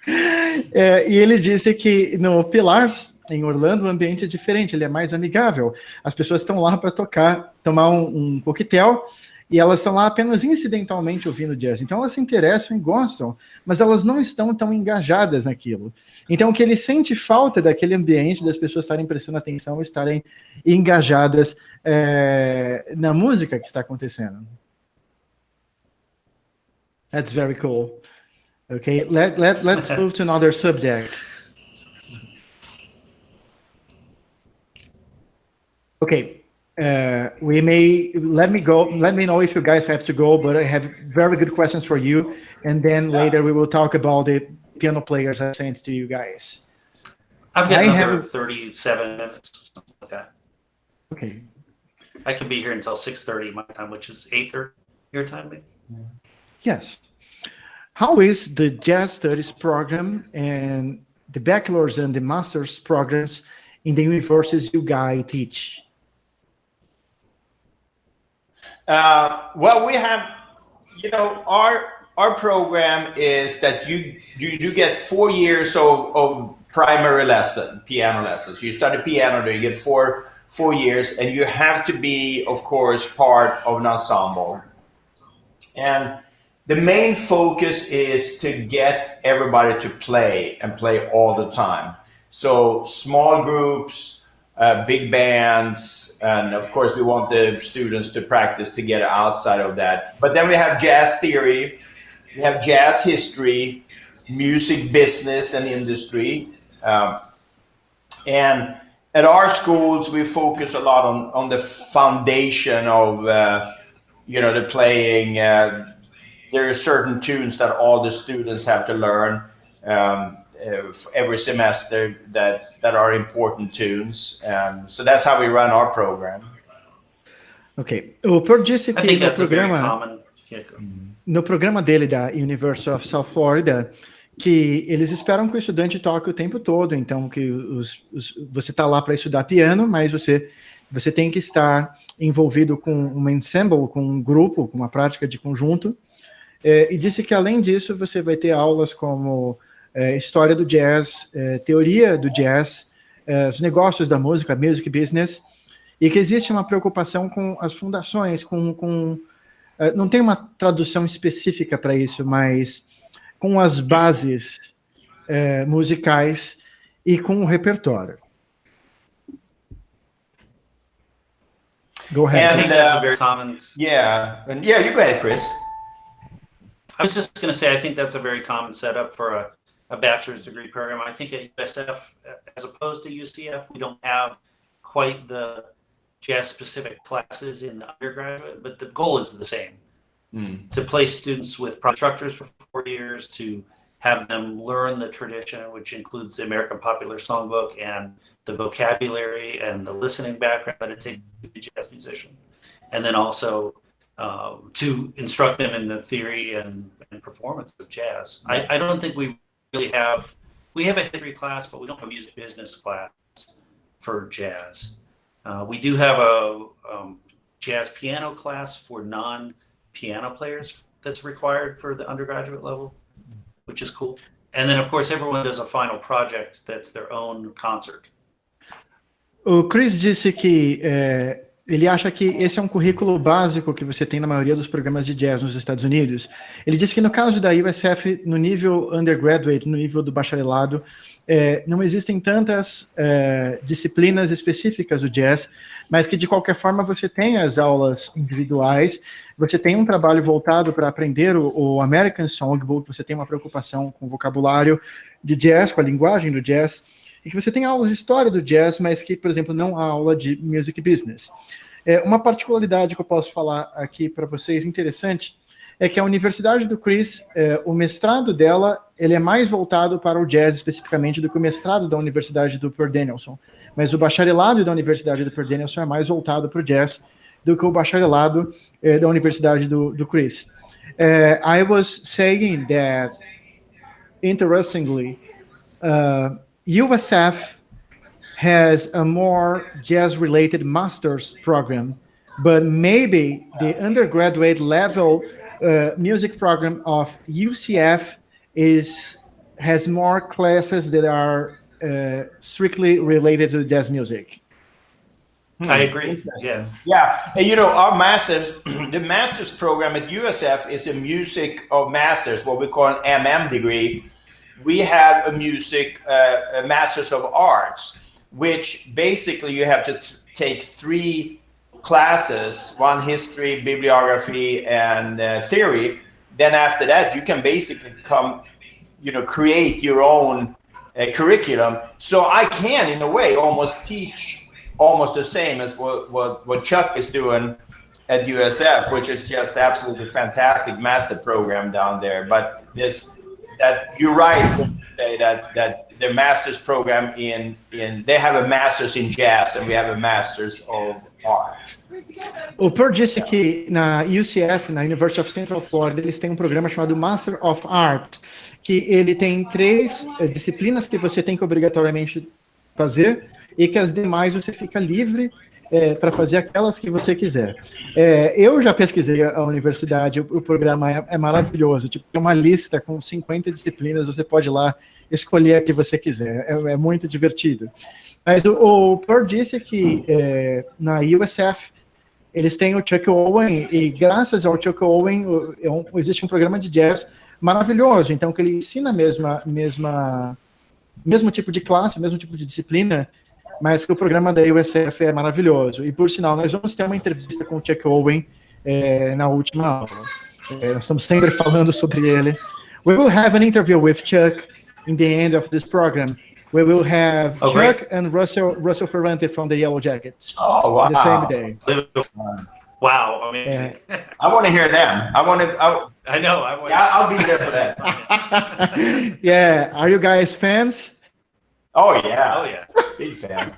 E ele disse que no Pilars, em Orlando, o ambiente é diferente, ele é mais amigável. As pessoas estão lá para tocar, tomar um coquetel, e elas estão lá apenas incidentalmente ouvindo jazz. Então, elas se interessam e gostam, mas elas não estão tão engajadas naquilo. Então, o que ele sente falta daquele ambiente, das pessoas estarem prestando atenção, estarem engajadas na música que está acontecendo. That's very cool. Okay, let's move to another subject. Okay, let me know if you guys have to go, but I have very good questions for you, and then later we will talk about the piano players I sent to you guys. I've got another 37 minutes, something like that. Okay. I can be here until 6:30 my time, which is 8:30 your time, maybe? Yes. How is the Jazz Studies program and the bachelor's and the master's programs in the universities you guys teach? Well, we have, our program is that you get 4 years of primary lesson, piano lessons. You study piano, then you get four years, and you have to be, of course, part of an ensemble. And the main focus is to get everybody to play and play all the time. So small groups, big bands, and of course we want the students to practice to get outside of that. But then we have jazz theory, we have jazz history, music business and industry. And at our schools, we focus a lot on the foundation of, the playing. There are certain tunes that all the students have to learn every semester that are important tunes. So that's how we run our program. Ok. O Per disse que no programa dele da University of South Florida, que eles esperam que o estudante toque o tempo todo, então que você está lá para estudar piano, mas você tem que estar envolvido com um ensemble, com um grupo, com uma prática de conjunto. E disse que, além disso, você vai ter aulas como história do jazz, teoria do jazz, os negócios da música, music business, e que existe uma preocupação com as fundações, não tem uma tradução específica para isso, mas com as bases musicais e com o repertório. Go ahead. I think that's a very common... Yeah, you go ahead, Chris. I was just going to say, I think that's a very common setup for a bachelor's degree program. I think at USF, as opposed to UCF, we don't have quite the jazz-specific classes in the undergraduate, but the goal is the same. To place students with instructors for 4 years, to have them learn the tradition, which includes the American Popular Songbook and the vocabulary and the listening background that it takes to be a jazz musician. And then also to instruct them in the theory and performance of jazz. I don't think we really have a history class, but we don't have a music business class for jazz. We do have a jazz piano class for non-piano players that's required for the undergraduate level, which is cool. And then, of course, everyone does a final project that's their own concert. O Chris disse que ele acha que esse é um currículo básico que você tem na maioria dos programas de jazz nos Estados Unidos. Ele disse que no caso da USF, no nível undergraduate, no nível do bacharelado, não existem tantas disciplinas específicas do jazz, mas que de qualquer forma você tem as aulas individuais, você tem um trabalho voltado para aprender o American Songbook, você tem uma preocupação com o vocabulário de jazz, com a linguagem do jazz, e que você tem aulas de história do jazz, mas que, por exemplo, não há aula de music business. Uma particularidade que eu posso falar aqui para vocês, interessante, é que a Universidade do Chris, o mestrado dela, ele é mais voltado para o jazz especificamente do que o mestrado da Universidade do Per Danielsson. Mas o bacharelado da Universidade do Per Danielsson é mais voltado para o jazz do que o bacharelado da Universidade do Chris. I was saying that, interestingly, USF has a more jazz-related master's program, but maybe the undergraduate level music program of UCF has more classes that are strictly related to jazz music. I agree. Yeah. Yeah, and our master's, the master's program at USF is a music of masters, what we call an MM degree. We have a music, a master's of arts, which basically you have to take 3 classes, 1 history, bibliography, and theory. Then after that, you can basically create your own curriculum. So I can, in a way, almost teach almost the same as what Chuck is doing at USF, which is just absolutely fantastic master program down there. But you're right to say that the master's program they have a master's in jazz and we have a master's of art. O Per disse que na UCF, na University of Central Florida, eles têm um programa chamado Master of Art, que ele tem 3 disciplinas que você tem que obrigatoriamente fazer e que as demais você fica livre para fazer aquelas que você quiser. Eu já pesquisei a universidade, o programa é maravilhoso, tipo, tem uma lista com 50 disciplinas, você pode ir lá escolher a que você quiser, é muito divertido. Mas o Per disse que na USF eles têm o Chuck Owen, e graças ao Chuck Owen existe um programa de jazz maravilhoso, então que ele ensina mesmo tipo de classe, mesmo tipo de disciplina, mas que o programa da USF é maravilhoso. E, por sinal, nós vamos ter uma entrevista com o Chuck Owen na última aula. Nós estamos sempre falando sobre ele. We will have an interview with Chuck in the end of this program. We will have Chuck great. and Russell Ferrante from the Yellow Jackets. Oh, wow. The same day. Wow, amazing. I want to hear them. I know. I'll be there for that. Yeah, are you guys fans? Oh, yeah. Oh, yeah. Big fan.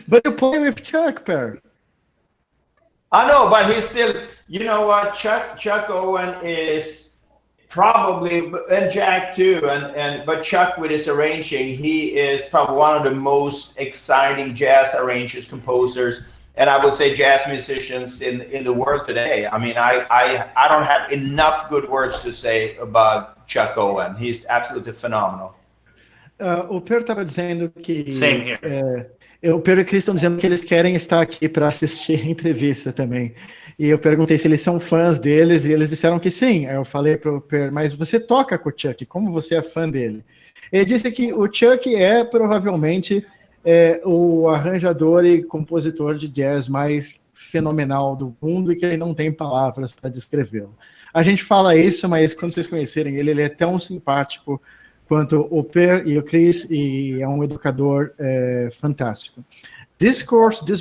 But you play with Chuck, Per. I know, but he's still, you know what, Chuck Owen is probably, and Jack too, but Chuck with his arranging, he is probably one of the most exciting jazz arrangers, composers, and I would say jazz musicians in the world today. I mean, I don't have enough good words to say about Chuck Owen. He's absolutely phenomenal. O Per estava dizendo que... Same here. O Per e o Chris estão dizendo que eles querem estar aqui para assistir a entrevista também. E eu perguntei se eles são fãs deles, e eles disseram que sim. Aí eu falei para o Per, mas você toca com o Chuck, como você é fã dele? Ele disse que o Chuck é provavelmente o arranjador e compositor de jazz mais fenomenal do mundo e que ele não tem palavras para descrevê-lo. A gente fala isso, mas quando vocês conhecerem ele, ele é tão simpático quanto o Per e o Chris, e é um educador fantástico. This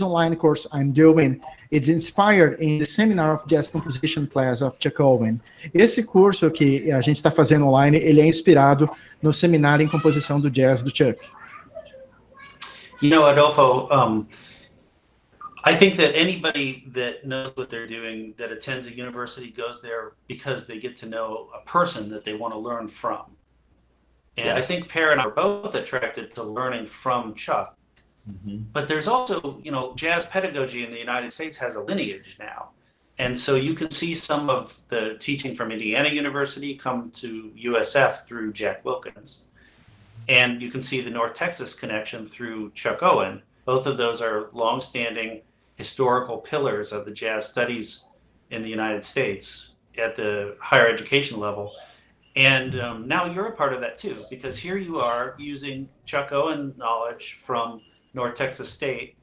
online course I'm doing, it's inspired in the Seminar of Jazz Composition class of Chuck Owen. Esse curso que a gente está fazendo online, ele é inspirado no seminário em composição do jazz do Chuck. You know, Adolfo, I think that anybody that knows what they're doing, that attends a university, goes there because they get to know a person that they want to learn from. And yes. I think Per and I are both attracted to learning from Chuck. Mm-hmm. But there's also, you know, jazz pedagogy in the United States has a lineage now. And so you can see some of the teaching from Indiana University come to USF through Jack Wilkins. And you can see the North Texas connection through Chuck Owen. Both of those are long-standing historical pillars of the jazz studies in the United States at the higher education level. And now you're a part of that too, because here you are using Chuck Owen knowledge from North Texas State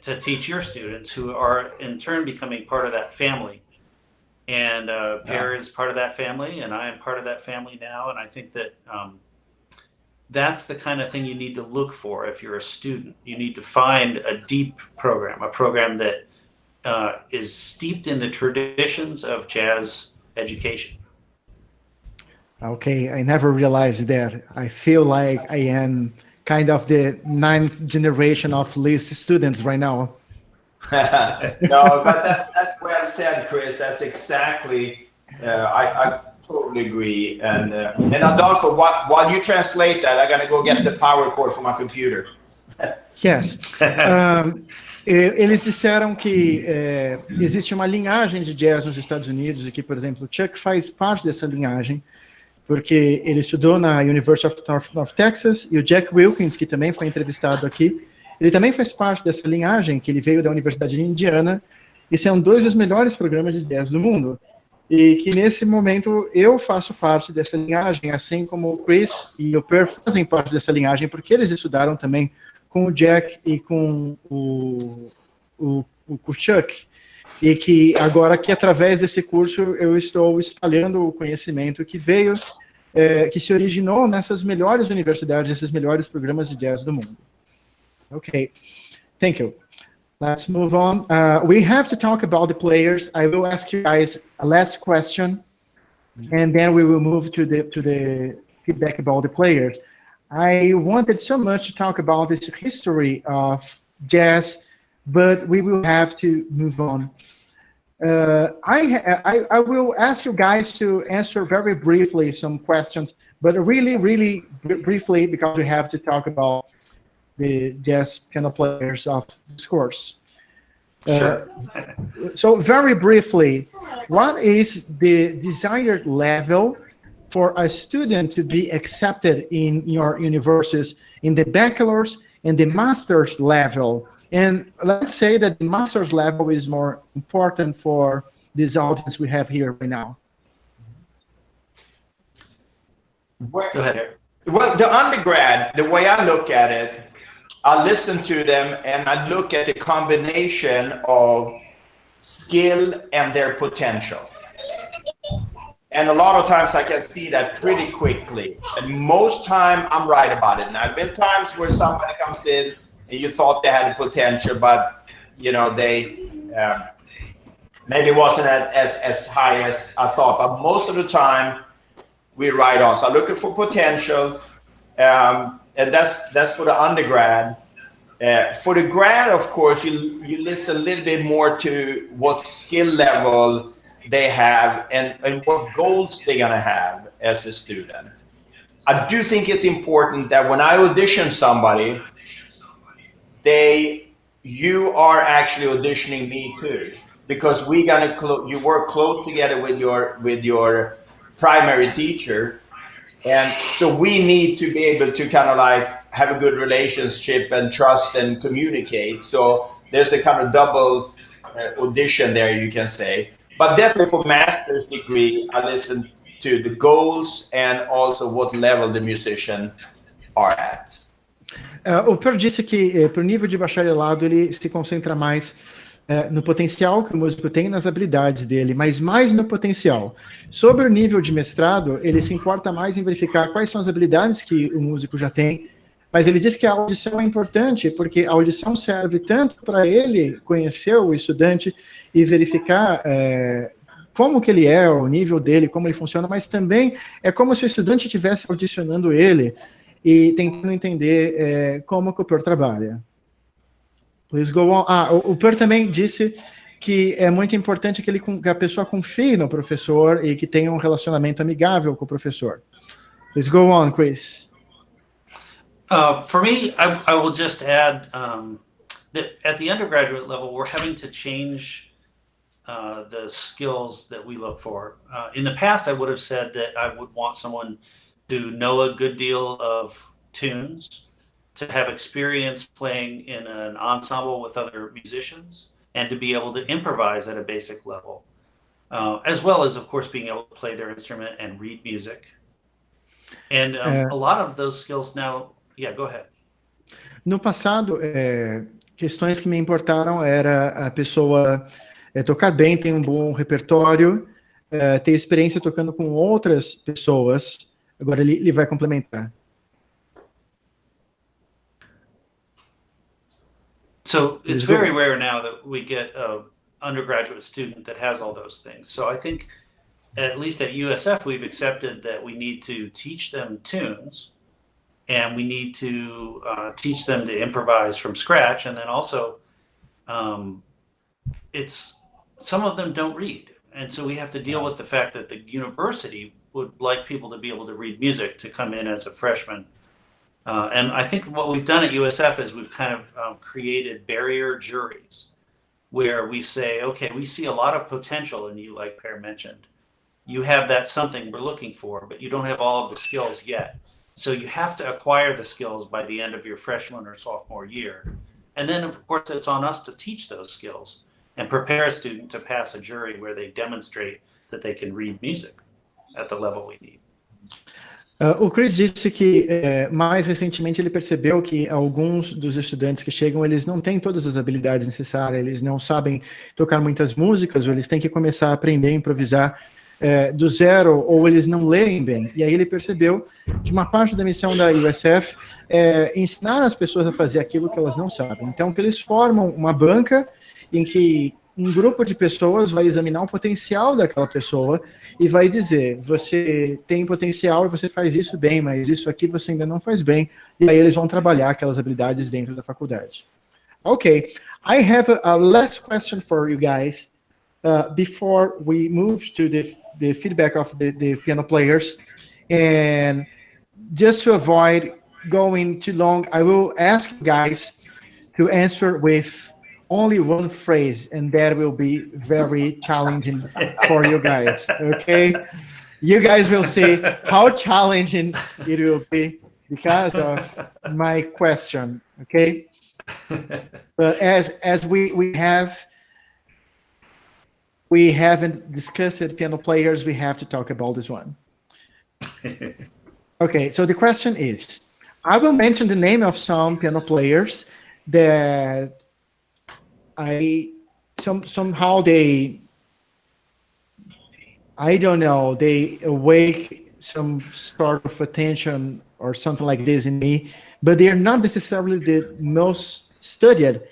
to teach your students, who are in turn becoming part of that family. And Per is part of that family, and I am part of that family now. And I think that that's the kind of thing you need to look for if you're a student. You need to find a deep program, a program that is steeped in the traditions of jazz education. Okay, I never realized that. I feel like I am kind of the 9th generation of Lee's students right now. No, but that's well said, Chris. That's exactly. I totally agree. And Adolfo, while you translate that, I'm gonna go get the power cord for my computer. Yes. Eles disseram que existe uma linhagem de jazz nos Estados Unidos e que, por exemplo, o Chuck faz parte dessa linhagem, porque ele estudou na University of North Texas, e o Jack Wilkins, que também foi entrevistado aqui, ele também faz parte dessa linhagem, que ele veio da Universidade de Indiana, e são 2 dos melhores programas de jazz do mundo. E que nesse momento eu faço parte dessa linhagem, assim como o Chris e o Per fazem parte dessa linhagem, porque eles estudaram também com o Jack e com o Chuck, e que agora que através desse curso eu estou espalhando o conhecimento que veio, que se originou nessas melhores universidades, esses melhores programas de jazz do mundo. Okay, thank you. Let's move on. We have to talk about the players. I will ask you guys a last question, and then we will move to the feedback about the players. I wanted so much to talk about this history of jazz, but we will have to move on. I will ask you guys to answer very briefly some questions, but really, really briefly, because we have to talk about the jazz piano players of this course. Sure. So very briefly, what is the desired level for a student to be accepted in your universities in the bachelor's and the master's level? And let's say that the master's level is more important for this audience we have here right now. Well, Go ahead, Eric. well, the undergrad, the way I look at it, I listen to them and I look at the combination of skill and their potential. And a lot of times I can see that pretty quickly. And most time I'm right about it. Now, there have been times where somebody comes in and you thought they had the potential, but you know, they maybe wasn't as high as I thought. But most of the time we're right on. So I'm looking for potential. And that's for the undergrad. For the grad, of course, you listen a little bit more to what skill level they have and what goals they're gonna have as a student. I do think it's important that when I audition somebody, you are actually auditioning me too, because you work close together with your primary teacher. And so we need to be able to kind of like have a good relationship and trust and communicate. So there's a kind of double audition there, you can say. But definitely for master's degree, I listen to the goals and also what level the musician are at. O Per disse que para o nível de bacharelado ele se concentra mais no potencial que o músico tem, nas habilidades dele, mas mais no potencial. Sobre o nível de mestrado, ele se importa mais em verificar quais são as habilidades que o músico já tem, mas ele diz que a audição é importante, porque a audição serve tanto para ele conhecer o estudante e verificar como que ele é, o nível dele, como ele funciona, mas também é como se o estudante estivesse audicionando ele e tentando entender como que o Per trabalha. Please go on. O Per também disse que é muito importante que a pessoa confie no professor e que tenha um relacionamento amigável com o professor. Please go on, Chris. For me, I will just add that at the undergraduate level, we're having to change the skills that we look for. In the past, I would have said that I would want someone to know a good deal of tunes, to have experience playing in an ensemble with other musicians, and to be able to improvise at a basic level, as well as, of course, being able to play their instrument and read music. And a lot of those skills now, yeah, go ahead. No passado, questões que me importaram era a pessoa tocar bem, ter um bom repertório, ter experiência tocando com outras pessoas. Agora ele vai complementar. So it's very rare now that we get an undergraduate student that has all those things. So I think, at least at USF, we've accepted that we need to teach them tunes, and we need to teach them to improvise from scratch. And then also, some of them don't read. And so we have to deal with the fact that the university would like people to be able to read music to come in as a freshman. And I think what we've done at USF is we've kind of created barrier juries where we say, okay, we see a lot of potential in you, like Per mentioned. You have that something we're looking for, but you don't have all of the skills yet. So you have to acquire the skills by the end of your freshman or sophomore year. And then, of course, it's on us to teach those skills and prepare a student to pass a jury where they demonstrate that they can read music at the level we need. O Chris disse que mais recentemente ele percebeu que alguns dos estudantes que chegam, eles não têm todas as habilidades necessárias, eles não sabem tocar muitas músicas, ou eles têm que começar a aprender a improvisar do zero, ou eles não leem bem. E aí ele percebeu que uma parte da missão da USF é ensinar as pessoas a fazer aquilo que elas não sabem. Então, que eles formam uma banca em que um grupo de pessoas vai examinar o potencial daquela pessoa e vai dizer, você tem potencial e você faz isso bem, mas isso aqui você ainda não faz bem. E aí eles vão trabalhar aquelas habilidades dentro da faculdade. Okay, I have a last question for you guys before we move to the feedback of the piano players. And just to avoid going too long, I will ask you guys to answer with only one phrase, and that will be very challenging for you guys, okay? You guys will see how challenging it will be because of my question, okay? But as we haven't discussed piano players, we have to talk about this one. Okay, so the question is, I will mention the name of some piano players that somehow they, I don't know, they awake some sort of attention or something like this in me, but they are not necessarily the most studied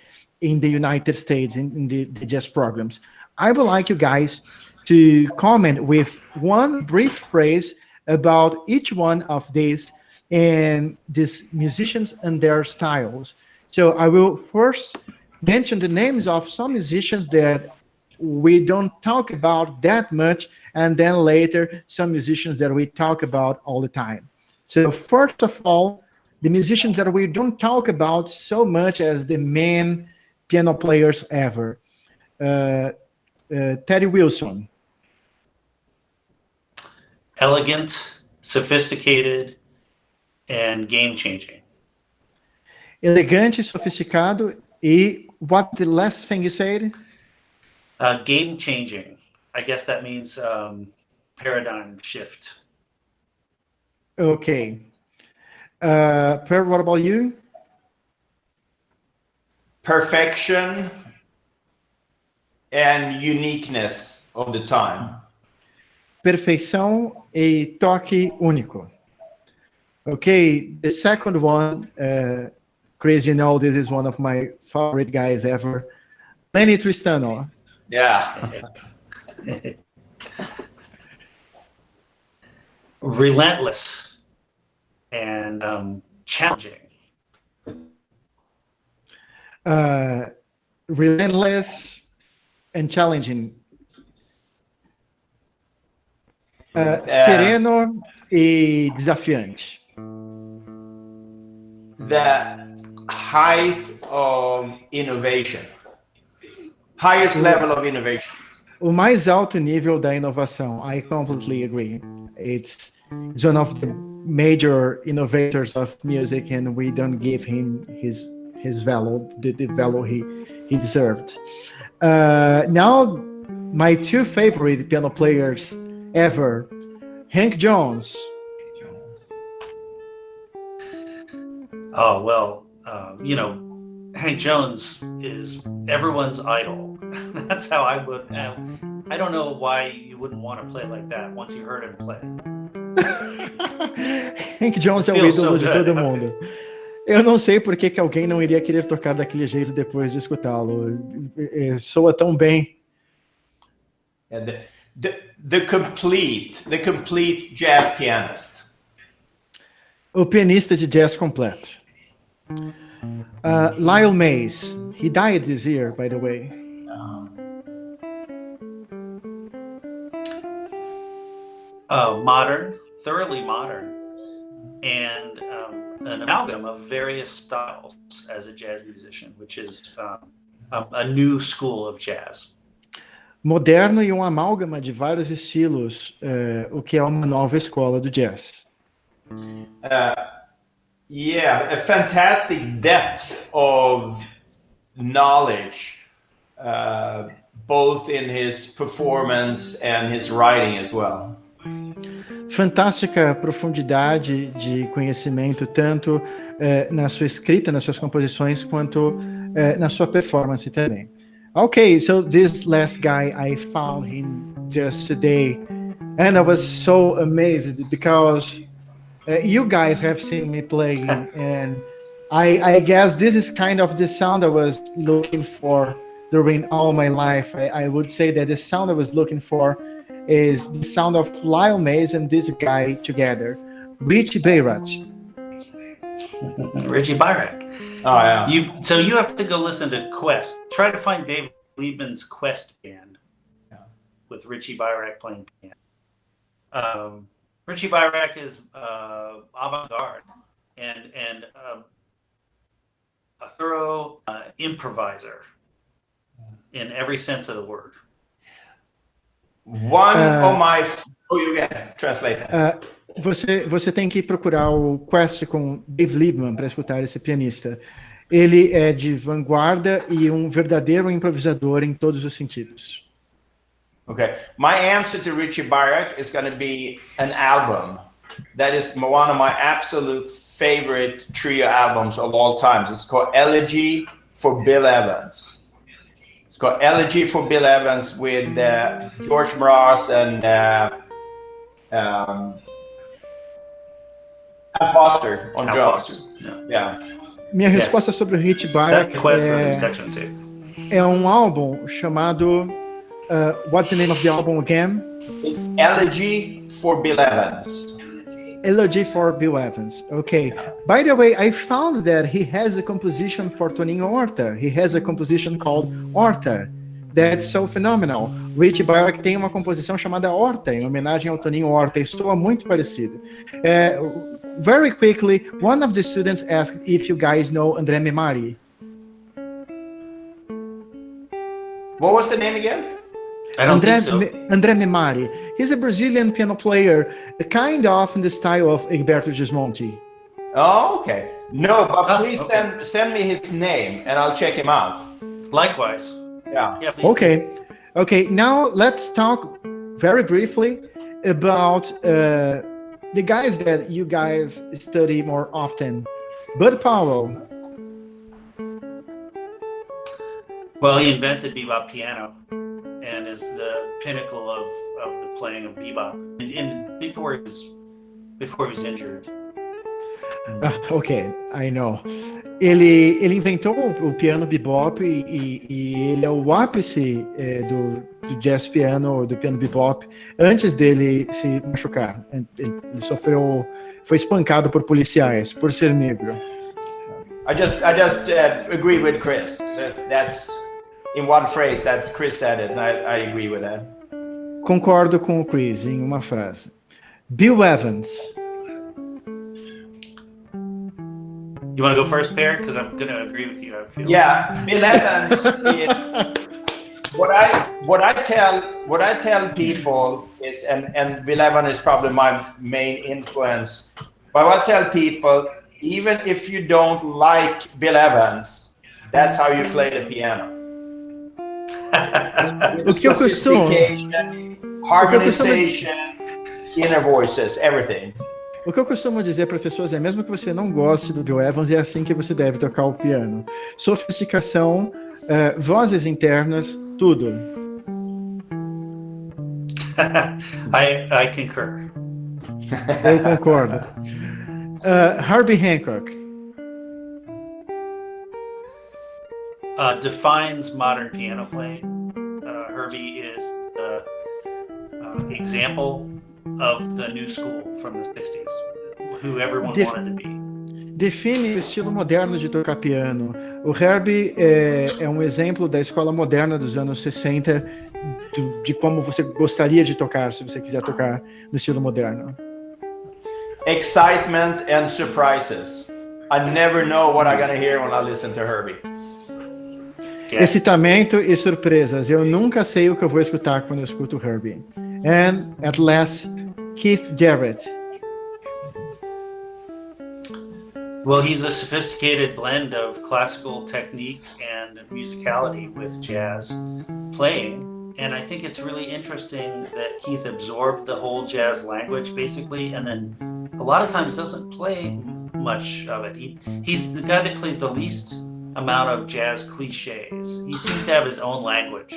in the United States in the jazz programs. I would like you guys to comment with one brief phrase about each one of these and these musicians and their styles. So I will first mention the names of some musicians that we don't talk about that much, and then later some musicians that we talk about all the time. So first of all, the musicians that we don't talk about so much as the main piano players ever. Teddy Wilson. Elegant, sophisticated, and game-changing. Elegante, sofisticado, e what the last thing you said? Game-changing. I guess that means paradigm shift. Okay. Per, what about you? Perfection and uniqueness of the time. Perfeição e toque único. Okay, the second one, Chris, you know this is one of my favorite guys ever. Lenny Tristano. Yeah. Relentless and challenging. Relentless and challenging. Sereno e desafiante. The height of innovation. Highest level of innovation. O mais alto nível da inovação. I completely agree. It's one of the major innovators of music, and we don't give him his value, the value he deserved. Now, my two favorite piano players ever, Hank Jones. Oh, well, Hank Jones is everyone's idol. That's how I would. I don't know why you wouldn't want to play like that once you heard him play. Hank Jones é o ídolo de todo mundo. Eu não sei por que alguém não iria querer tocar daquele jeito depois de escutá-lo. Soa tão bem. The complete jazz pianist. O pianista de jazz completo. Lyle Mays. He died this year, by the way. Modern, thoroughly modern, and an amalgam of various styles as a jazz musician, which is a new school of jazz. Moderno e amálgama de vários estilos, o que é uma nova escola do jazz. A fantastic depth of knowledge, both in his performance and his writing as well. Fantástica profundidade de conhecimento, tanto na sua escrita, nas suas composições, quanto na sua performance também. Okay, so this last guy, I found him just today, and I was so amazed because you guys have seen me playing, and I guess this is kind of the sound I was looking for during all my life. I would say that the sound I was looking for is the sound of Lyle Mays and this guy together, Richie Bayrat. Richie Bayrat. Oh yeah. So you have to go listen to Quest. Try to find Dave Liebman's Quest band with Richie Bayrat playing piano. Richie Bayrat is avant-garde and a thorough improviser in every sense of the word. One of my... Oh, you can translate that. Você tem que procurar o Quest com Dave Liebman para escutar esse pianista. Ele é de vanguarda e um verdadeiro improvisador em todos os sentidos. Okay, my answer to Richie Bayrat is going to be an album. That is one of my absolute favorite trio albums of all times. It's called Elegy for Bill Evans. It's called Elegy for Bill Evans with George Mraz and Al Foster on drums. Yeah. Minha resposta sobre o Richie Bayrat é um álbum chamado what's the name of the album again? It's Elegy for Bill Evans. Elegy for Bill Evans. Okay. By the way, I found that he has a composition for Toninho Horta. He has a composition called Horta. That's so phenomenal. Richie Bayrat tem uma composição chamada Horta, em homenagem ao Toninho Horta. E soa muito parecido. Very quickly, one of the students asked if you guys know André Memari. What was the name again? I don't think so. André Memari. He's a Brazilian piano player, kind of in the style of Egberto Gismonti. Oh, okay. No, but please send me his name and I'll check him out. Likewise. Yeah. Okay. Now let's talk very briefly about the guys that you guys study more often. Bud Powell. Well, he invented bebop piano and is the pinnacle of the playing of bebop. And before he was injured. Ok, I know. Ele inventou o piano bebop e ele é o ápice do jazz piano, do piano bebop, antes dele se machucar. Ele foi espancado por policiais por ser negro. I just agree with Chris. That's in one phrase. That's Chris said it, and I agree with that. Concordo com o Chris em uma frase. Bill Evans. You want to go first, Per? Because I'm going to agree with you. I feel. Yeah, Bill Evans. What I tell people is, and Bill Evans is probably my main influence But I tell people, even if you don't like Bill Evans, that's how you play the piano. O que eu costumo, Harmonization, inner voices, everything. o que eu costumo dizer para pessoas é, mesmo que você não goste do Bill Evans, é assim que você deve tocar o piano. Sofisticação, vozes internas, tudo. I concur. Eu concordo. Herbie Hancock. Defines modern piano playing. Herbie is the example of the new school from the 60s, who everyone wanted to be. Define o estilo moderno de tocar piano. O Herbie é um exemplo da escola moderna dos anos 60, de como você gostaria de tocar, se você quiser tocar no estilo moderno. Excitement and surprises. I never know what I'm gonna hear when I listen to Herbie. Yeah. Excitamento e surpresas. Eu nunca sei o que eu vou escutar quando eu escuto Herbie. And at last, Keith Jarrett. Well, he's a sophisticated blend of classical technique and musicality with jazz playing. And I think it's really interesting that Keith absorbed the whole jazz language basically, and then a lot of times doesn't play much of it. He's the guy that plays the least amount of jazz cliches. He seems to have his own language.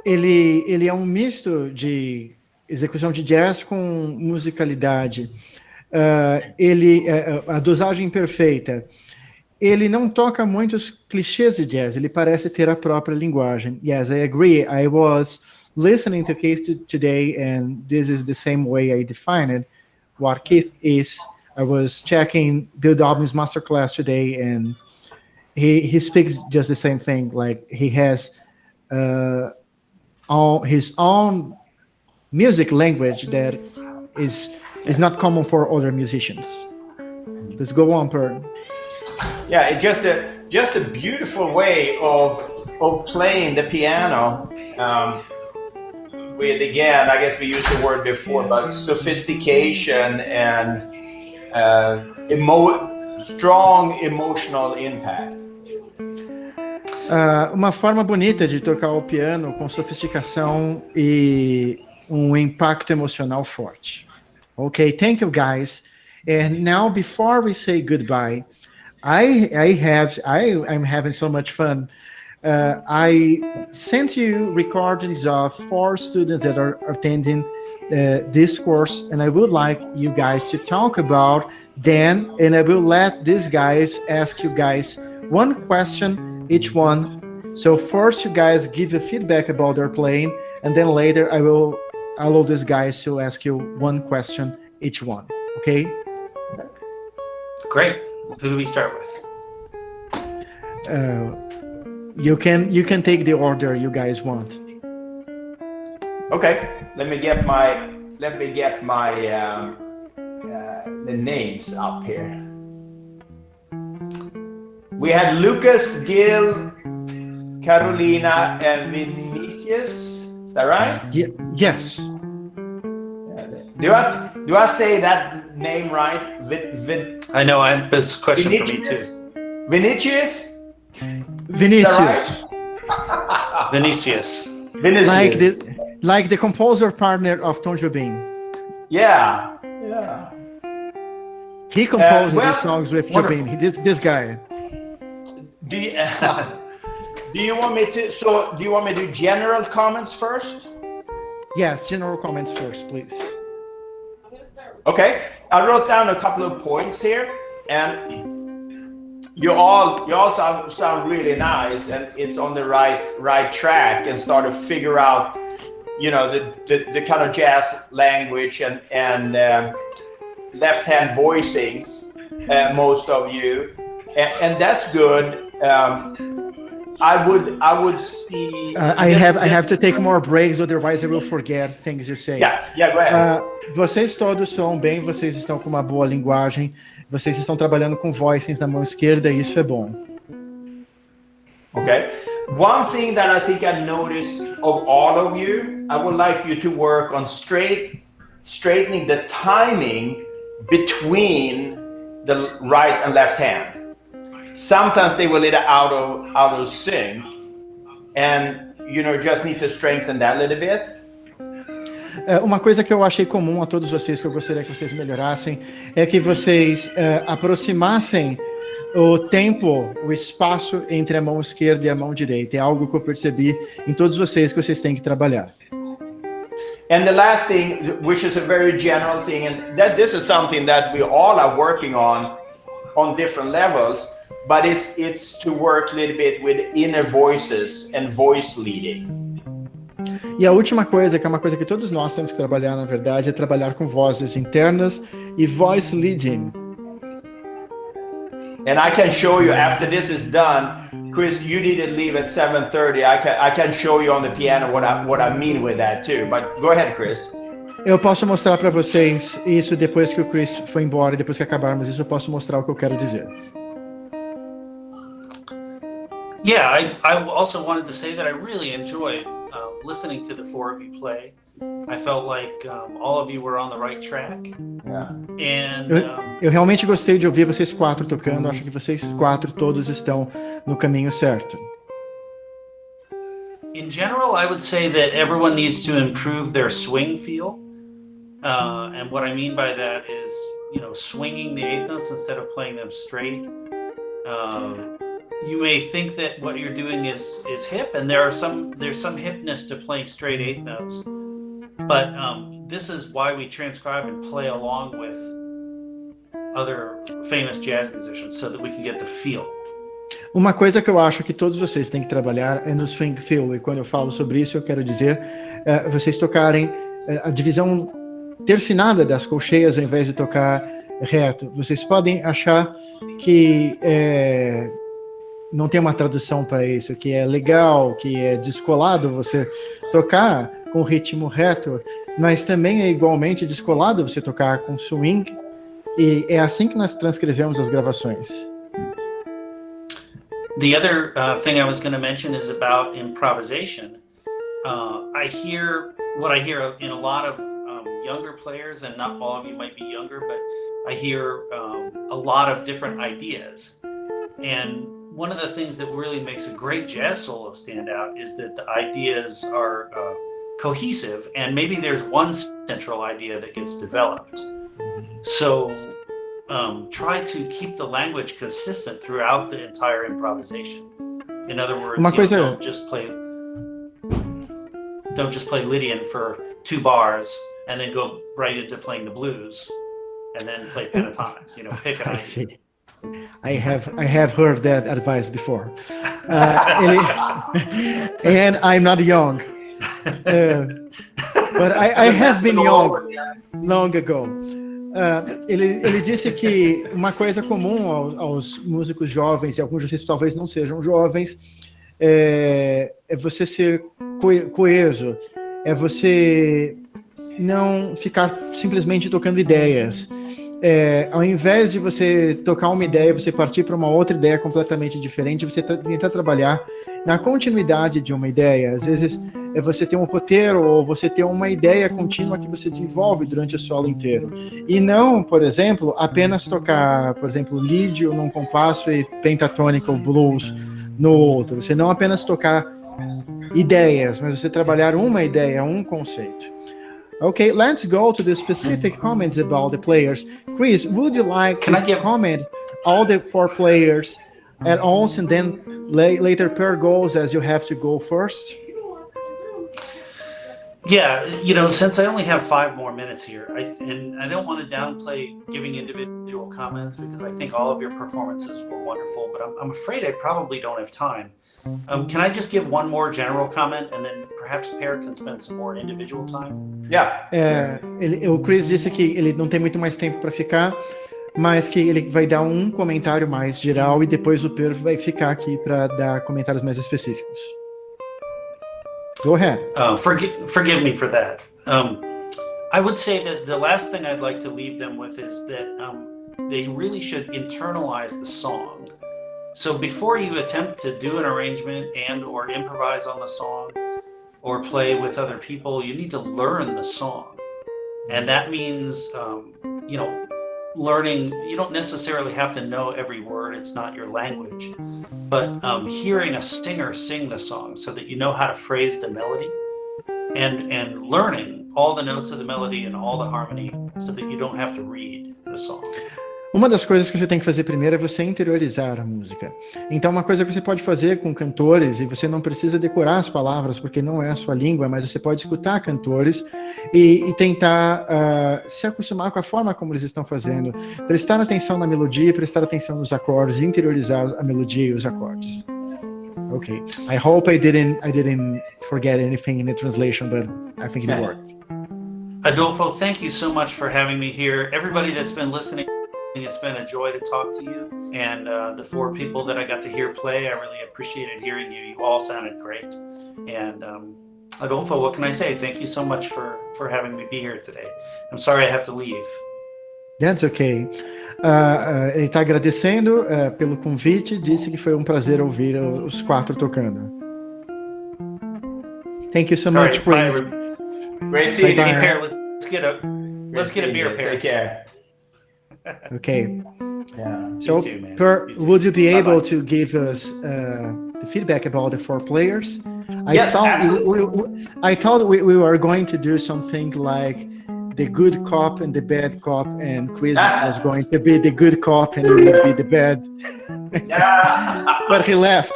Ele é um misto de execução de jazz com musicalidade. A dosagem perfeita. Ele não toca muitos clichês de jazz, ele parece ter a própria linguagem. Yes, I agree. I was listening to Keith today, and this is the same way I define it. What Keith is, I was checking Bill Dobbin's masterclass today, and he speaks just the same thing. Like he has his own music language that is not common for other musicians. Let's go on, Per. Yeah, it's just a beautiful way of playing the piano. With, again, I guess we used the word before, but sophistication and strong emotional impact. Uma forma bonita de tocar o piano com sofisticação e impacto emocional forte. Okay, thank you guys. And now before we say goodbye, I'm having so much fun. I sent you recordings of 4 students that are attending this course, and I would like you guys to talk about them, and I will let these guys ask you guys one question each one. So first you guys give a feedback about their playing, and then later I will allow these guys to ask you one question each one. Okay? Great. Who do we start with? You can take the order you guys want. Okay, let me get my the names up here. We had Lucas, Gil, Carolina, and Vinicius. Is that right? Yes. Do I say that name right? I know. It's a question for me too. Vinicius. Vinicius. Vinicius. Like the composer partner of Tom Jobim. Yeah. He composed these songs with Jobim. This guy. Do you want me to do general comments first? Yes, general comments first, please. Okay, I wrote down a couple of points here, and you all sound really nice, and it's on the right track, and start to figure out, the kind of jazz language and left-hand voicings, most of you, and that's good. I would see. I have to take more breaks, otherwise I will forget things you say. Yeah, go ahead. Vocês todos soam bem, vocês estão com uma boa linguagem, vocês estão trabalhando com voicings na mão esquerda, e isso é bom. Okay. One thing that I think I noticed of all of you, I would like you to work on straightening the timing between the right and left hand. Sometimes they will let it out of sync, and just need to strengthen that a little bit. Uma coisa que eu achei comum a todos vocês, que eu gostaria que vocês melhorassem, é que vocês aproximassem o tempo, o espaço entre a mão esquerda e a mão direita. É algo que eu percebi em todos vocês que vocês têm que trabalhar. And the last thing, which is a very general thing, and that this is something that we all are working on different levels, but it's to work a little bit with inner voices and voice leading. E a última coisa, que é uma coisa que todos nós temos que trabalhar, na verdade, é trabalhar com vozes internas e voice leading. And I can show you after this is done, Chris, you didn't leave at 7:30. I can show you on the piano what I mean with that too. But go ahead, Chris. Eu posso mostrar para vocês isso depois que o Chris foi embora, depois que acabarmos isso, eu posso mostrar o que eu quero dizer. Yeah, I also wanted to say that I really enjoyed listening to the four of you play. I felt like all of you were on the right track. Yeah. And eu realmente gostei de ouvir vocês quatro tocando. Acho que vocês quatro todos estão no caminho certo. In general, I would say that everyone needs to improve their swing feel. And what I mean by that is, swinging the eighth notes instead of playing them straight. You may think that what you're doing is hip, and there's some hipness to playing straight eighth notes. But this is why we transcribe and play along with other famous jazz musicians, so that we can get the feel. Uma coisa que eu acho que todos vocês têm que trabalhar é no swing feel. E quando eu falo sobre isso, eu quero dizer vocês tocarem a divisão tercinada das colcheias ao invés de tocar reto. Vocês podem achar que não tem uma tradução para isso, que é legal, que é descolado você tocar com ritmo reto, mas também é igualmente descolado você tocar com swing, e é assim que nós transcrevemos as gravações. The other thing I was going to mention is about improvisation. I hear in a lot of younger players, and not all of you might be younger, but I hear a lot of different ideas. And one of the things that really makes a great jazz solo stand out is that the ideas are cohesive, and maybe there's one central idea that gets developed. So try to keep the language consistent throughout the entire improvisation. In other words, don't just play Lydian for 2 bars and then go right into playing the blues and then play pentatonics. Pick an idea. I see. I have heard that advice before. And I'm not young. But I have been young long ago. Ele disse que uma coisa comum aos músicos jovens, e alguns de vocês talvez não sejam jovens, é você ser coeso, é você não ficar simplesmente tocando ideias. Ao invés de você tocar uma ideia, você partir para uma outra ideia completamente diferente, você tentar trabalhar na continuidade de uma ideia. Às vezes é você ter um roteiro ou você ter uma ideia contínua que você desenvolve durante o solo inteiro. E não, por exemplo, apenas tocar, por exemplo, lídio num compasso e pentatônica ou blues no outro. Você não apenas tocar ideias, mas você trabalhar uma ideia, um conceito. Okay, let's go to the specific comments about the players. Chris, would you like to comment all the 4 players at once, and then later Per goes, as you have to go first? Yeah, since I only have 5 more minutes here, and I don't want to downplay giving individual comments, because I think all of your performances were wonderful, but I'm afraid I probably don't have time. Can I just give one more general comment, and then perhaps Per can spend some more individual time? Yeah. O Chris disse que ele não tem muito mais tempo para ficar, mas que ele vai dar um comentário mais geral e depois o Per vai ficar aqui para dar comentários mais específicos. Go ahead. Forgive me for that. I would say that the last thing I'd like to leave them with is that they really should internalize the song. So before you attempt to do an arrangement and or improvise on the song or play with other people, you need to learn the song. And that means, learning, you don't necessarily have to know every word, it's not your language, but hearing a singer sing the song so that you know how to phrase the melody, and learning all the notes of the melody and all the harmony so that you don't have to read the song. Uma das coisas que você tem que fazer primeiro é você interiorizar a música. Então, uma coisa que você pode fazer com cantores, e você não precisa decorar as palavras, porque não é a sua língua, mas você pode escutar cantores e tentar se acostumar com a forma como eles estão fazendo, prestar atenção na melodia, prestar atenção nos acordes, interiorizar a melodia e os acordes. Okay, I hope I didn't forget anything in the translation, but I think it worked. Adolfo, thank you so much for having me here. Everybody that's been listening, it's been a joy to talk to you, and the 4 people that I got to hear play, I really appreciated hearing you. You all sounded great. And Adolfo, what can I say? Thank you so much for having me be here today. I'm sorry I have to leave. That's okay. Ele está agradecendo pelo convite, disse que foi um prazer ouvir os 4 tocando. Thank you so much, Prince. Great seeing you. Hey, Per, let's get a beer, Per. Take care. Okay. Yeah. So, too, man. Per, You too. would you be able Bye-bye. to give us the feedback about the 4 players? Yes, I thought we were going to do something like the good cop and the bad cop, and Chris was going to be the good cop and you would be the bad. Yeah. But he left.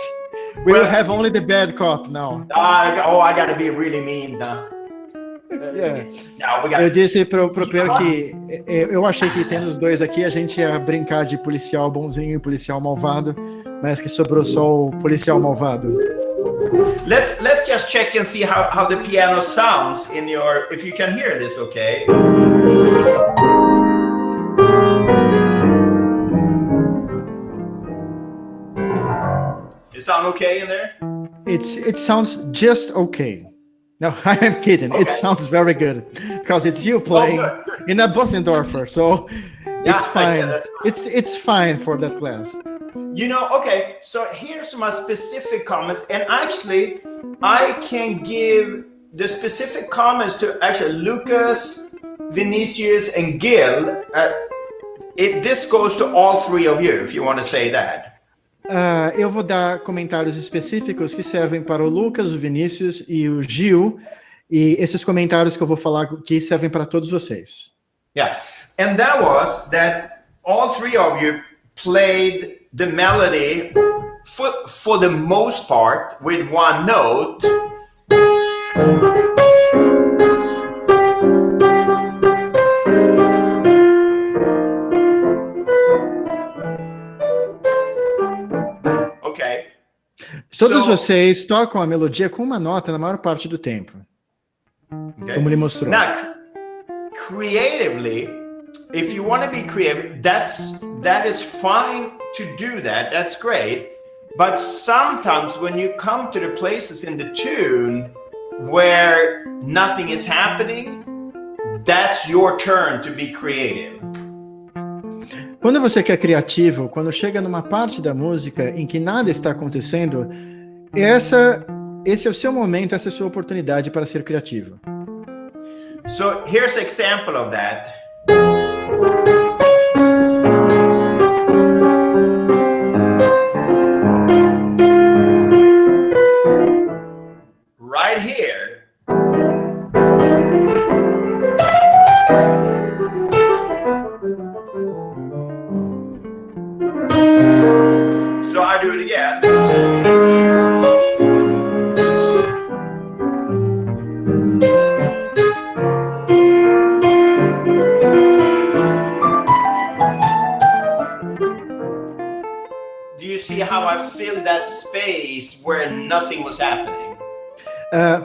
We will have only the bad cop now. I got to be really mean now. Yeah. No, Eu disse pro Per que eu achei que tendo os 2 aqui a gente ia brincar de policial bonzinho e policial malvado, mas que sobrou só o policial malvado. Let's just check and see how the piano sounds in your, if you can hear this, okay? It sound okay in there? It sounds just okay. No, I am kidding. Okay. It sounds very good because it's you playing in a Bossendorfer, so it's fine. Yeah, it's fine for that class. You know, okay, so here's my specific comments, and actually I can give the specific comments to actually Lucas, Vinicius, and Gil. This goes to all 3 of you, if you want to say that. Eu vou dar comentários específicos que servem para o Lucas, o Vinícius e o Gil, e esses comentários que eu vou falar aqui servem para todos vocês. Yeah, and that was that all 3 of you played the melody for the most part with 1 note. Okay. Todos vocês tocam a melodia com uma nota na maior parte do tempo. Okay. Como ele mostrou. Now, creatively, if you want to be creative, that is fine to do that. That's great. But sometimes when you come to the places in the tune where nothing is happening, that's your turn to be creative. Quando você quer criativo, quando chega numa parte da música em que nada está acontecendo, esse é o seu momento, essa é a sua oportunidade para ser criativo. So here's an example of that. Right here. So I do it again. Do you see how I filled that space where nothing was happening?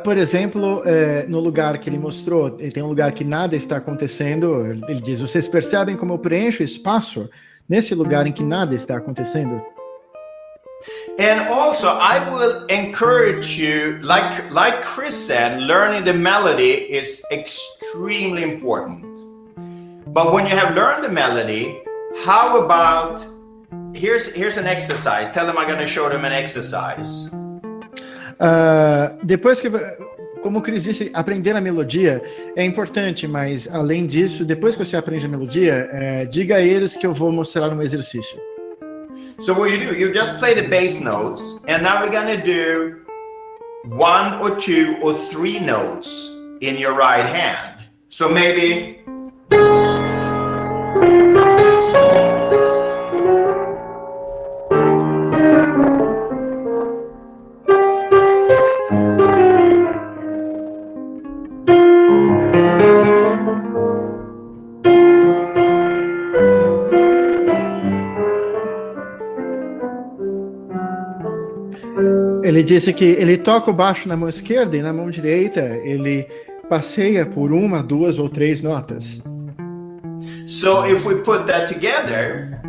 Por exemplo, no lugar que ele mostrou, tem um lugar que nada está acontecendo, ele diz, vocês percebem como eu preencho espaço nesse lugar em que nada está acontecendo? And also, I will encourage you, like Chris said, learning the melody is extremely important. But when you have learned the melody, how about, here's an exercise. Tell them I'm going to show them an exercise. Depois que como o Chris disse, aprender a melodia é importante, mas além disso, depois que você aprende a melodia, diga a eles que eu vou mostrar um exercício. So what you do, you just play the bass notes, and now we're gonna do 1 or 2 or 3 notes in your right hand. So maybe Ele disse que ele toca o baixo na mão esquerda e na mão direita ele passeia por 1, 2 ou 3 notas. so if we put that together,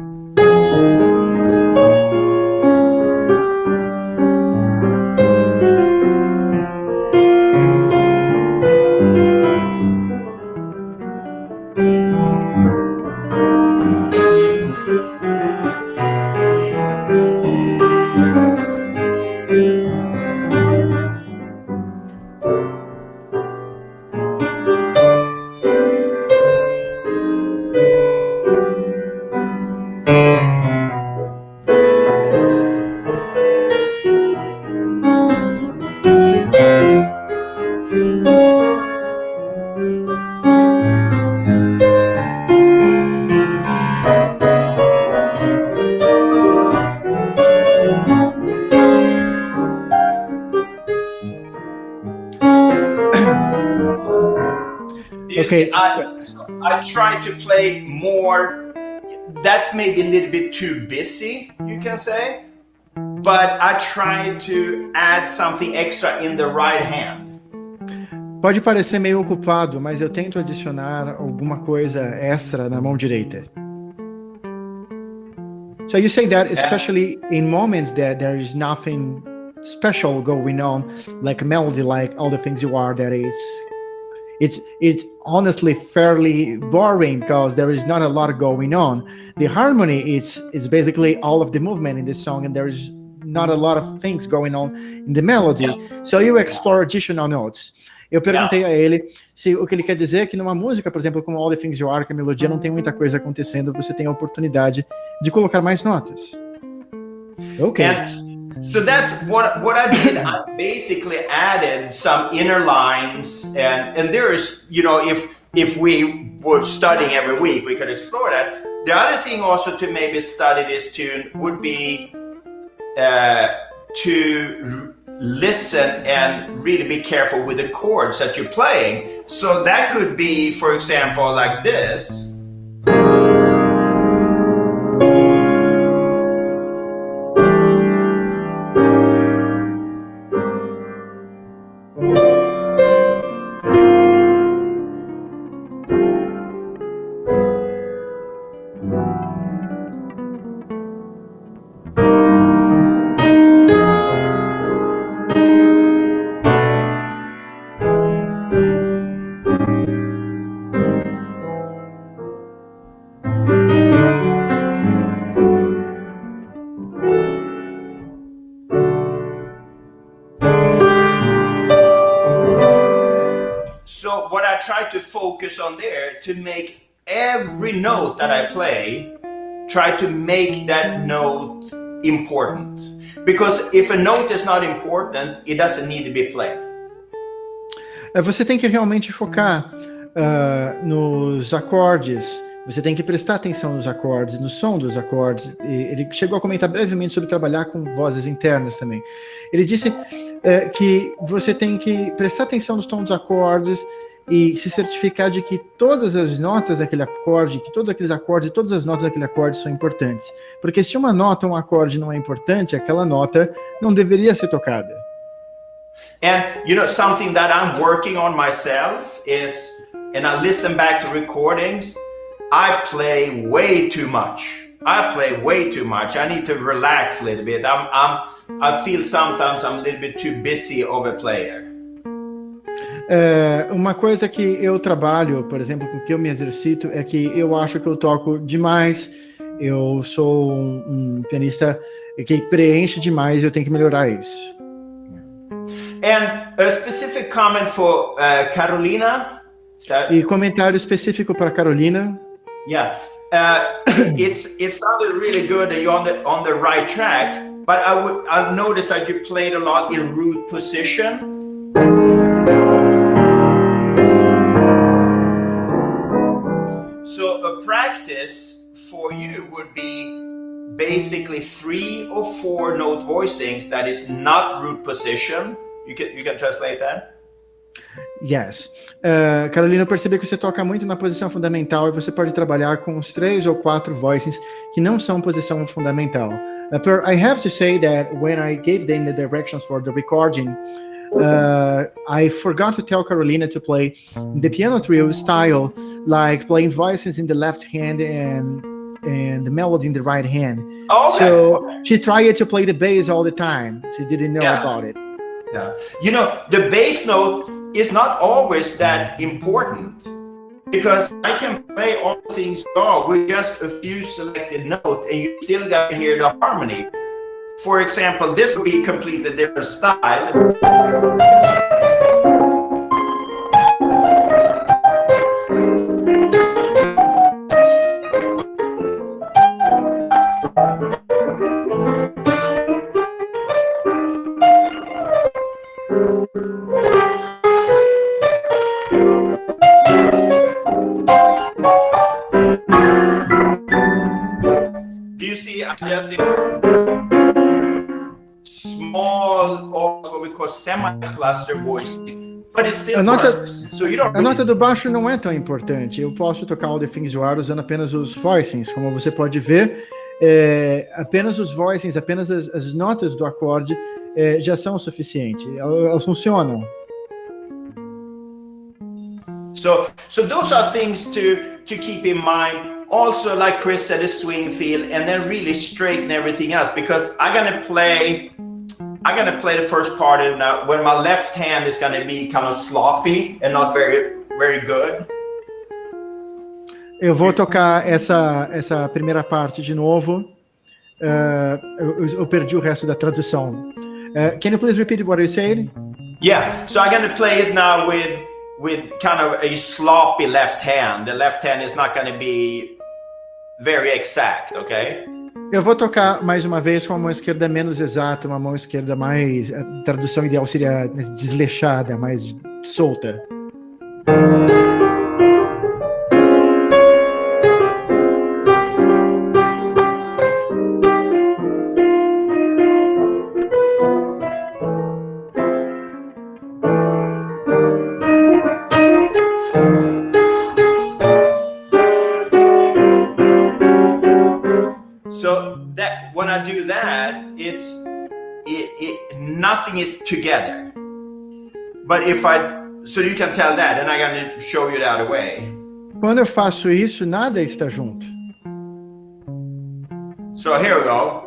Okay. I try to play more. That's maybe a little bit too busy, you can say. But I try to add something extra in the right hand. Pode parecer meio ocupado, mas eu tento adicionar alguma coisa extra na mão direita. So you say that especially in moments that there is nothing special going on, like a melody, like all the things you are, that it's honestly fairly boring because there is not a lot going on. The harmony is basically all of the movement in the song, and there is not a lot of things going on in the melody. Yeah. So you explore additional notes. Eu perguntei a ele se o que ele quer dizer é que numa música, por exemplo, como All the Things You Are, que a melodia não tem muita coisa acontecendo, você tem a oportunidade de colocar mais notas. Okay. And so that's what I did. I basically added some inner lines, and there is, you know, if we were studying every week, we could explore that. The other thing also to maybe study this tune would be to listen and really be careful with the chords that you're playing. So that could be, for example, like this. So what I try to focus on there, to make every note that I play, try to make that note important. Because if a note is not important, it doesn't need to be played. Você tem que realmente focar nos acordes, você tem que prestar atenção nos acordes, no som dos acordes. Ele chegou a comentar brevemente sobre trabalhar com vozes internas também. Ele disse que você tem que prestar atenção nos tons dos acordes e se certificar de que todas as notas daquele acorde, que todos aqueles acordes e todas as notas daquele acorde são importantes. Porque se uma nota ou um acorde não é importante, aquela nota não deveria ser tocada. And you know, something that I'm working on myself is, and I listen back to recordings, I play way too much. I need to relax a little bit. I feel sometimes I'm a little bit too busy of a player. Uma coisa que eu trabalho, por exemplo, com que eu me exercito, é que eu acho que eu toco demais. Eu sou um pianista que preenche demais e eu tenho que melhorar isso. And a specific comment for Carolina. E comentário específico para Carolina. Yeah, it sounded really good and you're on the right track. But I've noticed that you played a lot in root position. So a practice for you would be basically 3 or 4 note voicings that is not root position. You can translate that? Yes. Carolina, eu percebi que você toca muito na posição fundamental e você pode trabalhar com uns 3 ou 4 voicings que não são posição fundamental. Per, I have to say that when I gave them the directions for the recording, I forgot to tell Carolina to play the piano trio style, like playing voices in the left hand and the melody in the right hand. Okay. So she tried to play the bass all the time. She didn't know about it. Yeah. You know, the bass note is not always that important because I can play all things go with just a few selected notes and you still got to hear the harmony. For example, this would be completely different style. Do you see? I just did small, or what we call semi-cluster voice, but it still works. So you don't A nota do baixo não é tão importante. Eu posso tocar All the Things You Are usando apenas os voicings. Como você pode ver, apenas os voicings, apenas as notas do acorde já são o suficiente. Elas funcionam. So those are things to keep in mind. Also, like Chris said, a swing feel, and then really straighten everything else. Because I'm gonna play the first part, and when my left hand is gonna be kind of sloppy and not very, very good. Eu vou tocar essa primeira parte de novo. Eu perdi o resto da tradução. Can you please repeat what you said? Yeah. So I'm gonna play it now with kind of a sloppy left hand. The left hand is not gonna be very exact, okay? Eu vou tocar mais uma vez com a mão esquerda menos exata, uma mão esquerda mais... A tradução ideal seria mais desleixada, mais solta. When I do that, nothing is together. But so you can tell that, and I'm going to show you the other way. Quando eu faço isso, nada está junto. So here we go.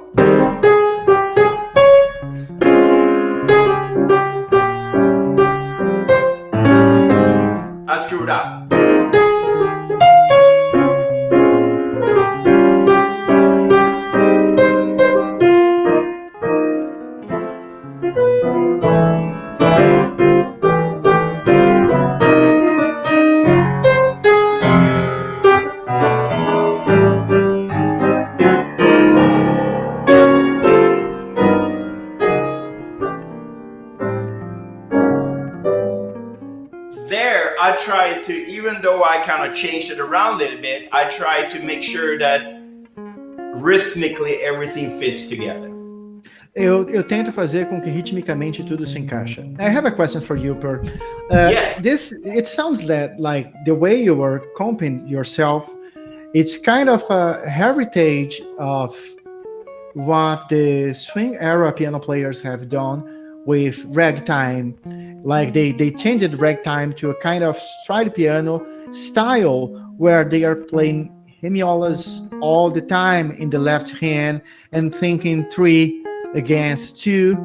I screwed up. I try to, even though I kind of changed it around a little bit, I try to make sure that rhythmically everything fits together. Eu tento fazer com que ritmicamente tudo se encaixa. I have a question for you, Per. Yes. It sounds like the way you were comping yourself, it's kind of a heritage of what the swing era piano players have done with ragtime. Like they changed ragtime to a kind of stride piano style where they are playing hemiolas all the time in the left hand and thinking 3 against 2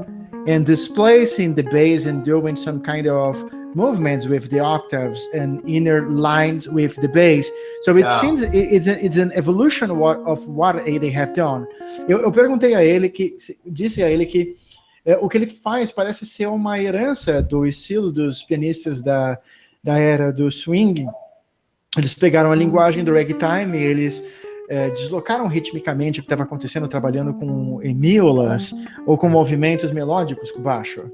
and displacing the bass and doing some kind of movements with the octaves and inner lines with the bass. So it seems it's an evolution of what they have done. Eu perguntei a ele disse a ele que o que ele faz parece ser uma herança do estilo dos pianistas da era do swing. Eles pegaram a linguagem do ragtime e eles deslocaram ritmicamente o que estava acontecendo trabalhando com hemíolas ou com movimentos melódicos com baixo.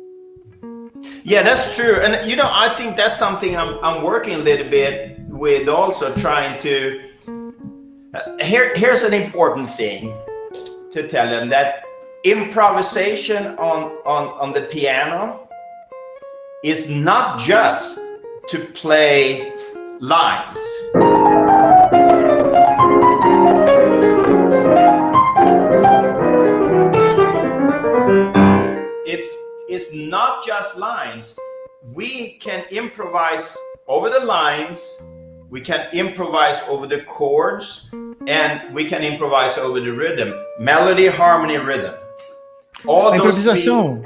Yeah, that's true. And you know, I think that's something I'm working a little bit with, also trying to here's an important thing to tell them, that improvisation on the piano is not just to play lines. It's not just lines. We can improvise over the lines, we can improvise over the chords, and we can improvise over the rhythm. Melody, harmony, rhythm. All A those three improvisação, we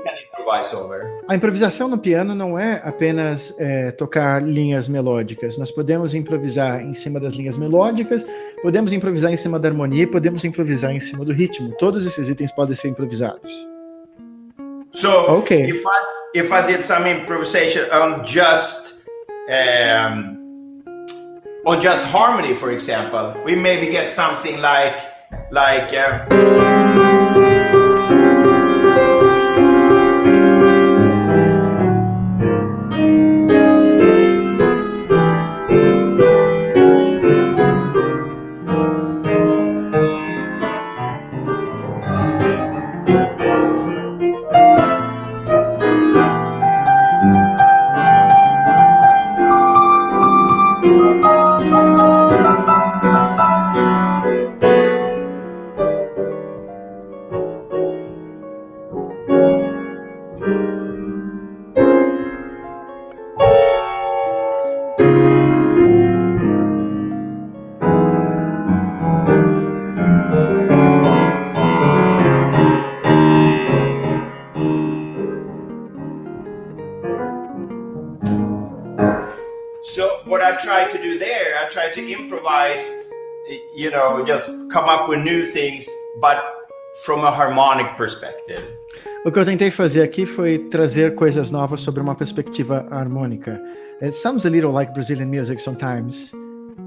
can improvise over. a improvisação no piano não é apenas tocar linhas melódicas. Nós podemos improvisar em cima das linhas melódicas, podemos improvisar em cima da harmonia, podemos improvisar em cima do ritmo. Todos esses itens podem ser improvisados. So Okay. if I did some improvisation on just harmony, for example, we maybe get something like So what I try to do there, I try to improvise, you know, just come up with new things, but from a harmonic perspective. O que eu tentei fazer aqui foi trazer coisas novas sobre uma perspectiva harmônica. It sounds a little like Brazilian music sometimes,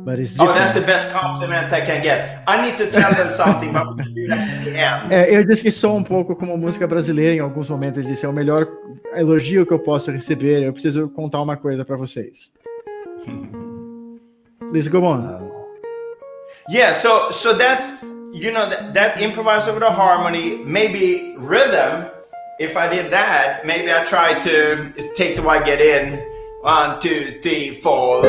but it's different. Oh, that's the best compliment I can get. I need to tell them something, but we can do that at the end. Eu disse que sou um pouco como música brasileira em alguns momentos. Ele disse, é o melhor elogio que eu posso receber. Eu preciso contar uma coisa para vocês. Please go on. Yeah, so that's, you know, that improvise over the harmony, maybe rhythm. If I did that, maybe I try to, it takes a while to get in. 1, 2, 3, 4.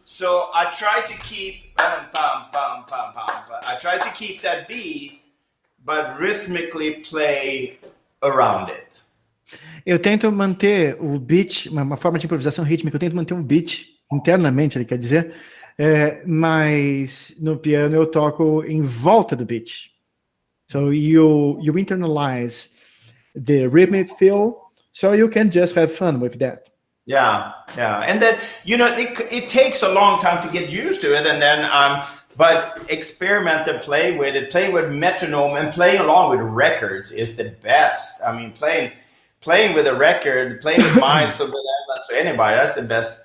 So I try to keep I try to keep that beat, but rhythmically play around it. Eu tento manter o beat, uma forma de improvisação rítmica, eu tento manter um beat internamente, ele quer dizer, mas no piano eu toco em volta do beat. So you internalize the rhythmic feel, so you can just have fun with that. Yeah, and then, you know, it takes a long time to get used to it, and then but experiment and play with metronome, and playing along with records is the best. I mean, playing with a record, playing with Miles or anybody, that's the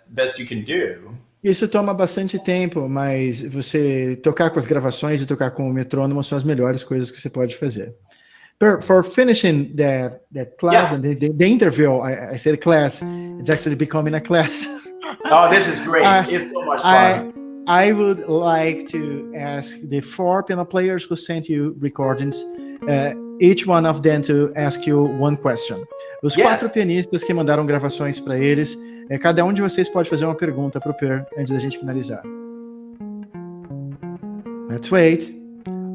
best you can do. Isso toma bastante tempo, mas você tocar com as gravações e tocar com o metrônomo são as melhores coisas que você pode fazer. For finishing that class, and the interview, I said class, it's actually becoming a class. Oh, this is great. It's so much fun. I would like to ask the 4 piano players who sent you recordings, each one of them to ask you one question. Os 4 pianistas que mandaram gravações para eles, cada um de vocês pode fazer uma pergunta para o Per antes da gente finalizar. Let's wait.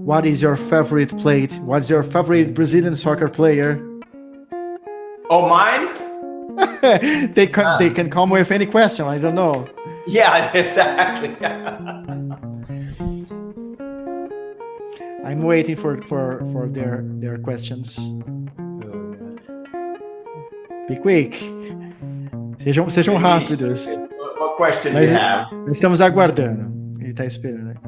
What is your favorite plate? What's your favorite Brazilian soccer player? Oh, mine? they can come with any question. I don't know. Yeah, exactly. I'm waiting for their questions. Be quick. Sejam rápidos. What question do you have? Estamos aguardando. Ele está esperando.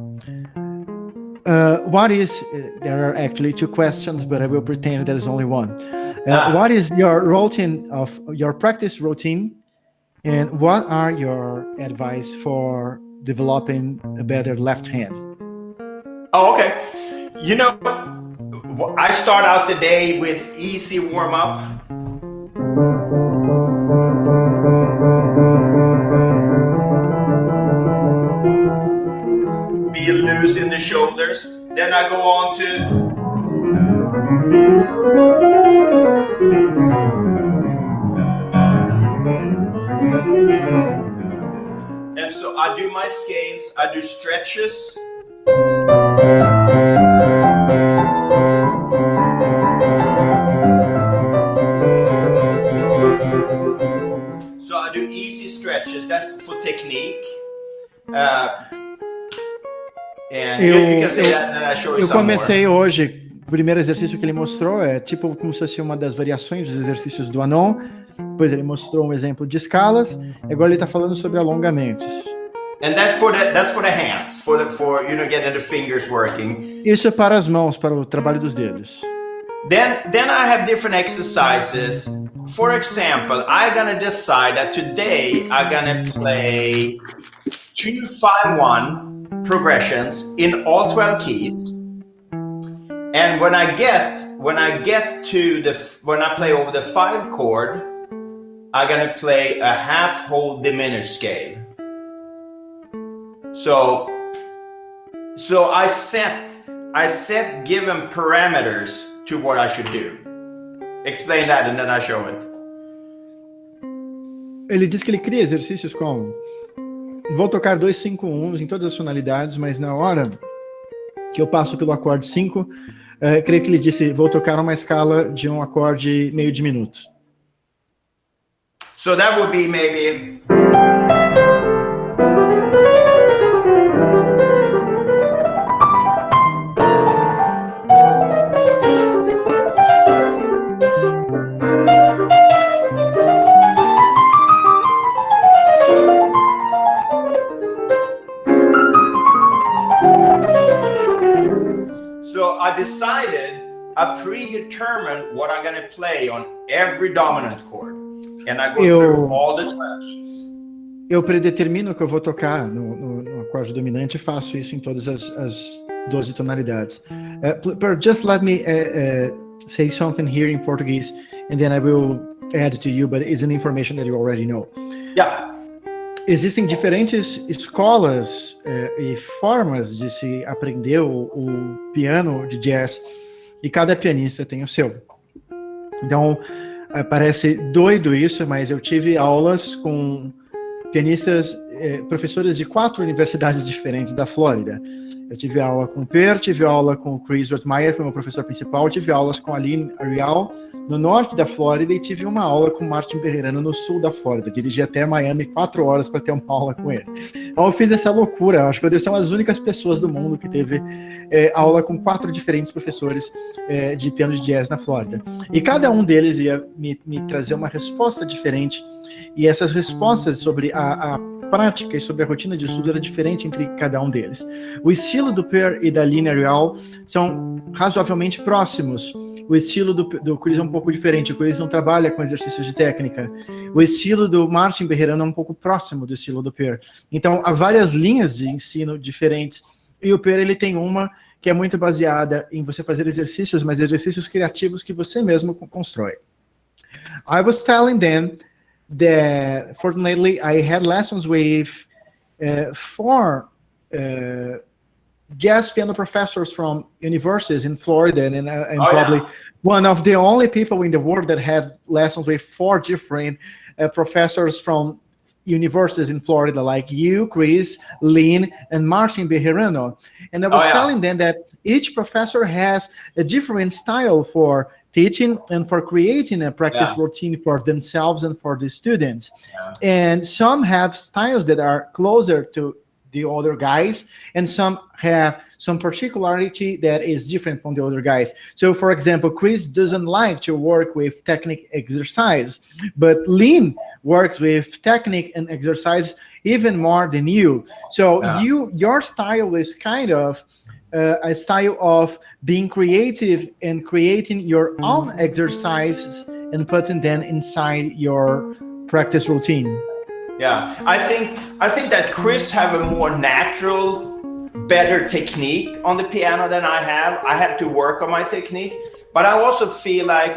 There are actually two questions, but I will pretend there's only one. What is your practice routine, and what are your advice for developing a better left hand? Oh, okay. You know, I start out the day with easy warm-up. Be loose in the shoulders. Then I go on to and so I do my scales, I do stretches. So I do easy stretches, that's for technique. Eu comecei hoje, o primeiro exercício que ele mostrou é tipo como se fosse uma das variações dos exercícios do Anon. Depois ele mostrou um exemplo de escalas. Agora ele está falando sobre alongamentos. And that's for the hands, for getting the fingers working. Isso é para as mãos, para o trabalho dos dedos. Then I have different exercises. For example, I'm gonna decide that today I'm gonna play 2-5-1 progressions in all 12 keys. And when I play over the 5 chord, I'm gonna play a half whole diminished scale. So I set given parameters to what I should do. Explain that and then I show it. Ele diz que ele cria exercícios como: vou tocar 2-5-1s em todas as tonalidades, mas na hora que eu passo pelo acorde 5, creio que ele disse, vou tocar uma escala de um acorde meio diminuto. So that would be maybe... I predetermined what I'm going to play on every dominant chord. And I go through all the 12 keys. Eu predetermino o que eu vou tocar no acorde dominante e faço isso em todas as 12 tonalidades. Just let me say something here in Portuguese, and then I will add to you, but it's an information that you already know. Yeah. Existem diferentes escolas e formas de se aprender o piano de jazz, e cada pianista tem o seu. Então, parece doido isso, mas eu tive aulas com pianistas, professores de 4 universidades diferentes da Flórida. Eu tive aula com o Per, tive aula com o Chris Rottmayer, foi meu professor principal, tive aulas com a Aline Arial, no norte da Flórida, e tive uma aula com o Martin Berrerano no sul da Flórida. Dirigi até Miami 4 horas para ter uma aula com ele. Então eu fiz essa loucura, acho que eu devo ser uma das únicas pessoas do mundo que teve aula com 4 diferentes professores de piano de jazz na Flórida. E cada um deles ia me trazer uma resposta diferente, e essas respostas sobre a prática e sobre a rotina de estudo era diferente entre cada um deles. O estilo do Per e da Aline Arial são razoavelmente próximos. O estilo do Chris é um pouco diferente. O Chris não trabalha com exercícios de técnica. O estilo do Martin Berrerano é um pouco próximo do estilo do Per. Então, há várias linhas de ensino diferentes. E o Per, ele tem uma que é muito baseada em você fazer exercícios, mas exercícios criativos que você mesmo constrói. I was telling them that, fortunately, I had lessons with 4 jazz piano professors from universities in Florida, and I'm probably one of the only people in the world that had lessons with 4 different professors from universities in Florida, like you, Chris, Lynn, and Martin Bejerano. And I was telling them that each professor has a different style for teaching and for creating a practice routine for themselves and for the students. And some have styles that are closer to the other guys, and some have some particularity that is different from the other guys. So, for example, Chris doesn't like to work with technique exercise, but Lynn works with technique and exercise even more than you. So your style is kind of a style of being creative and creating your own exercises and putting them inside your practice routine. Yeah, I think that Chris have a more natural, better technique on the piano than I have. I have to work on my technique, but I also feel like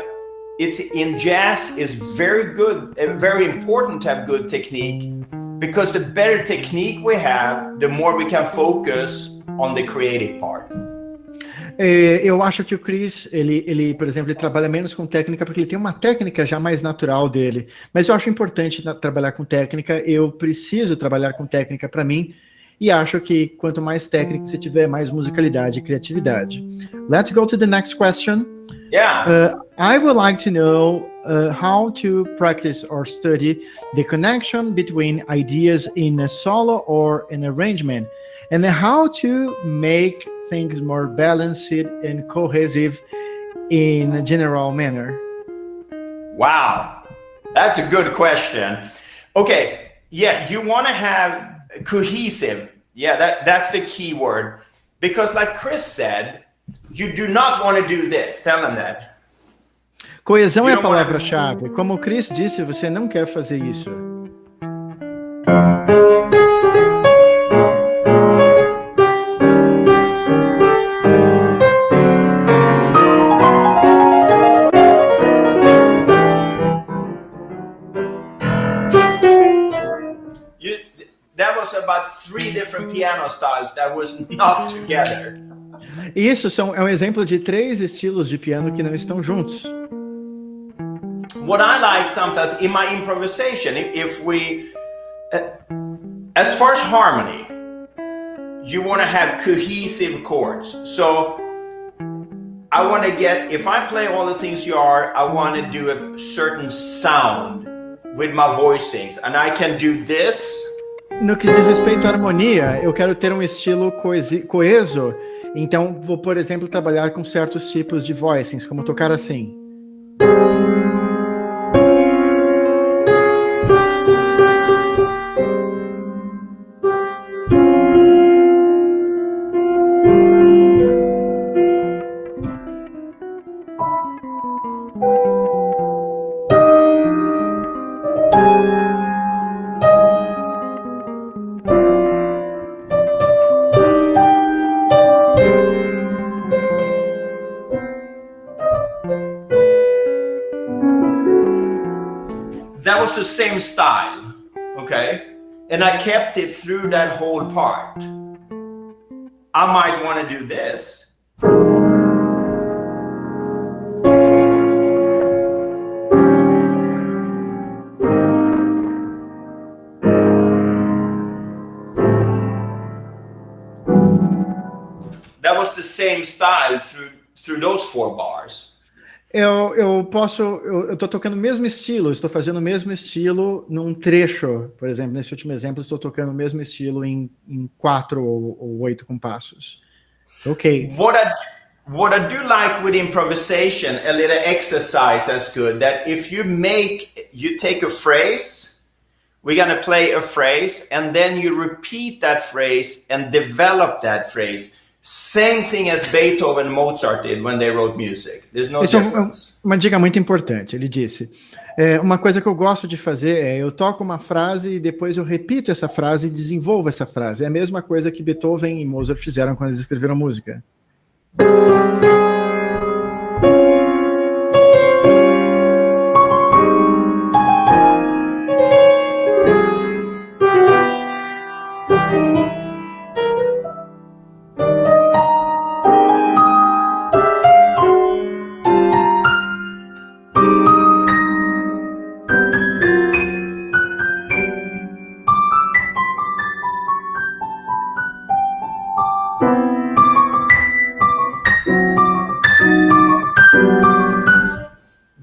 it's in jazz is very good and very important to have good technique, because the better technique we have, the more we can focus on the creative part. Eu acho que o Chris, ele, por exemplo, ele trabalha menos com técnica porque ele tem uma técnica já mais natural dele. Mas eu acho importante trabalhar com técnica. Eu preciso trabalhar com técnica para mim. E acho que quanto mais técnica você tiver, mais musicalidade e criatividade. Let's go to the next question. Yeah. I would like to know how to practice or study the connection between ideas in a solo or an arrangement, and how to make things more balanced and cohesive in a general manner. Wow, that's a good question. Okay, yeah, you want to have cohesive. Yeah, that's the key word. Because like Chris said, you do not want to do this. Tell him that. Coesão é a palavra-chave. Como o Chris disse, você não quer fazer isso. That was about 3 different piano styles that was not together. Isso é um exemplo de 3 estilos de piano que não estão juntos. What I like sometimes in my improvisation, if we, as far as harmony, you want to have cohesive chords. So I want to get, if I play all the things you are, I want to do a certain sound with my voicings, and I can do this. No que diz respeito à harmonia, eu quero ter um estilo coeso, então vou, por exemplo, trabalhar com certos tipos de voicings, como tocar assim. That was the same style, okay? And I kept it through that whole part. I might want to do this. That was the same style through those 4 bars. Eu estou tocando o mesmo estilo, estou fazendo o mesmo estilo num trecho, por exemplo, nesse último exemplo, estou tocando o mesmo estilo em 4 ou 8 compassos. Ok. What I do like with improvisation, a little exercise that's good, that if you take a phrase, we're going to play a phrase, and then you repeat that phrase and develop that phrase. Same thing as Beethoven and Mozart did when they wrote music. There's no difference. É uma dica muito importante, ele disse. Uma coisa que eu gosto de fazer é, eu toco uma frase e depois eu repito essa frase e desenvolvo essa frase. É a mesma coisa que Beethoven e Mozart fizeram quando eles escreveram música.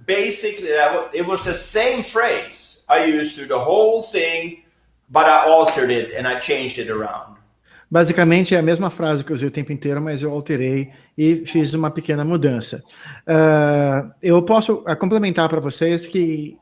Basically, it was the same phrase I used through the whole thing, but I altered it and I changed it around. Basicamente é a mesma frase que eu usei o tempo inteiro, mas eu alterei e fiz uma pequena mudança. Eu posso complementar para vocês que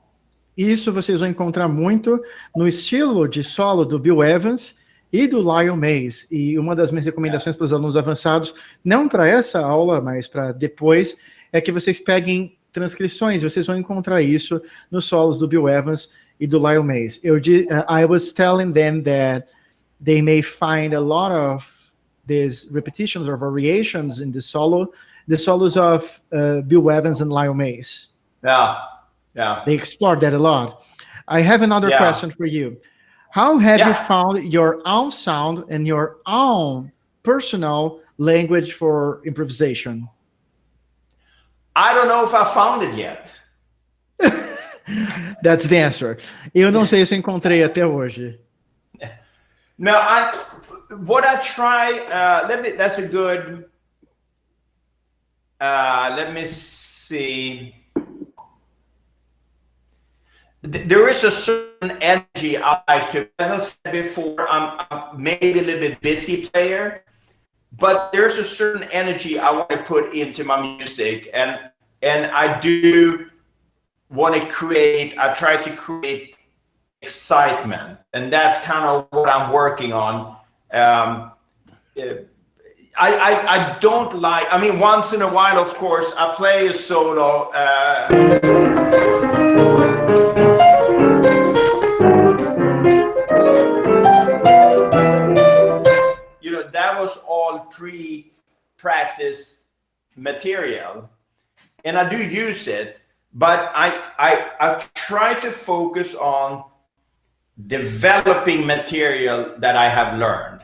isso vocês vão encontrar muito no estilo de solo do Bill Evans e do Lyle Mays. E uma das minhas recomendações para os alunos avançados, não para essa aula, mas para depois, é que vocês peguem transcrições, vocês vão encontrar isso nos solos do Bill Evans e do Lyle Mays. I was telling them that they may find a lot of these repetitions or variations in the solos of Bill Evans and Lyle Mays. Yeah. They explored that a lot. I have another question for you. How have you found your own sound and your own personal language for improvisation? I don't know if I found it yet. That's the answer. Eu não sei se eu encontrei até hoje. No, what I try, that's a good, let me see. There is a certain energy I like to, as I said before, I'm maybe a little bit busy player, but there's a certain energy I want to put into my music, and I do want to create, I try to create excitement, and that's kind of what I'm working on. I don't like, I mean, once in a while, of course, I play a solo. You know, that was all pre-practice material, and I do use it, but I try to focus on developing material that I have learned.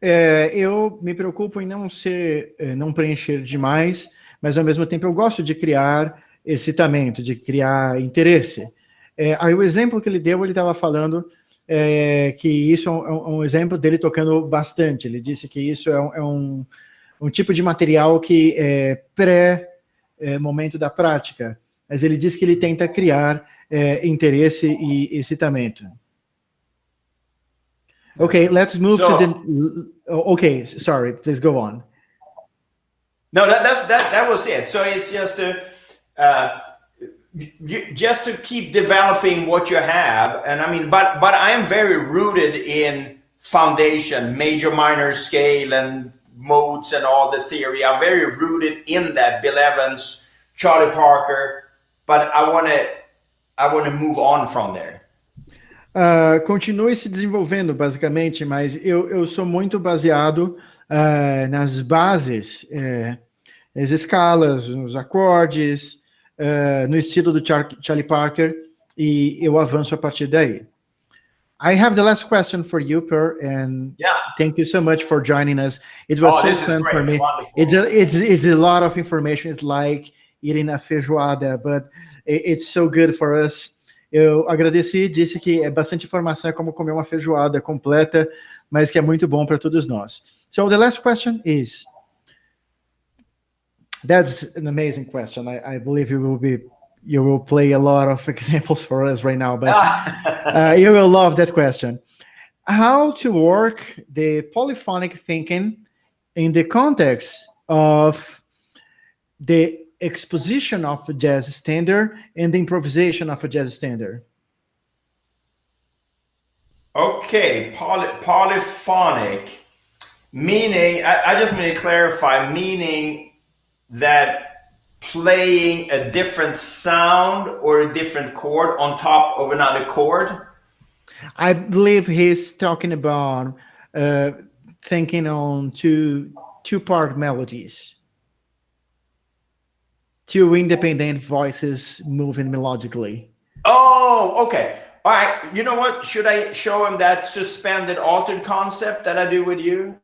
Eu me preocupo em não preencher demais, mas ao mesmo tempo eu gosto de criar excitamento, de criar interesse. Aí o exemplo que ele deu, ele estava falando que isso é um exemplo dele tocando bastante. Ele disse que isso é um tipo de material que é pré-momento da prática, mas ele disse que ele tenta criar interesse e excitamento. Okay, let's move to the... Okay, sorry, please go on. No, that was it. So it's just to keep developing what you have, and I mean, but I am very rooted in foundation, major, minor scale, and modes, and all the theory. I'm very rooted in that. Bill Evans, Charlie Parker, but I want to move on from there. Continue se desenvolvendo, basicamente, mas eu sou muito baseado nas bases, as escalas, nos acordes, no estilo do Charlie Parker, e eu avanço a partir daí. I have the last question for you, Per, and thank you so much for joining us. It was so fun for me. It's a lot of information. It's like eating a feijoada, but it's so good for us. Eu agradeci, disse que é bastante informação, é como comer uma feijoada completa, mas que é muito bom para todos nós. So the last question is, that's an amazing question. I believe you will play a lot of examples for us right now, but you will love that question. How to work the polyphonic thinking in the context of the exposition of a jazz standard and the improvisation of a jazz standard? Okay, polyphonic, meaning, I just need to clarify, meaning that playing a different sound or a different chord on top of another chord? I believe he's talking about thinking on two-part melodies. Two independent voices moving melodically. Oh, okay. All right. You know what? Should I show him that suspended altered concept that I did with you?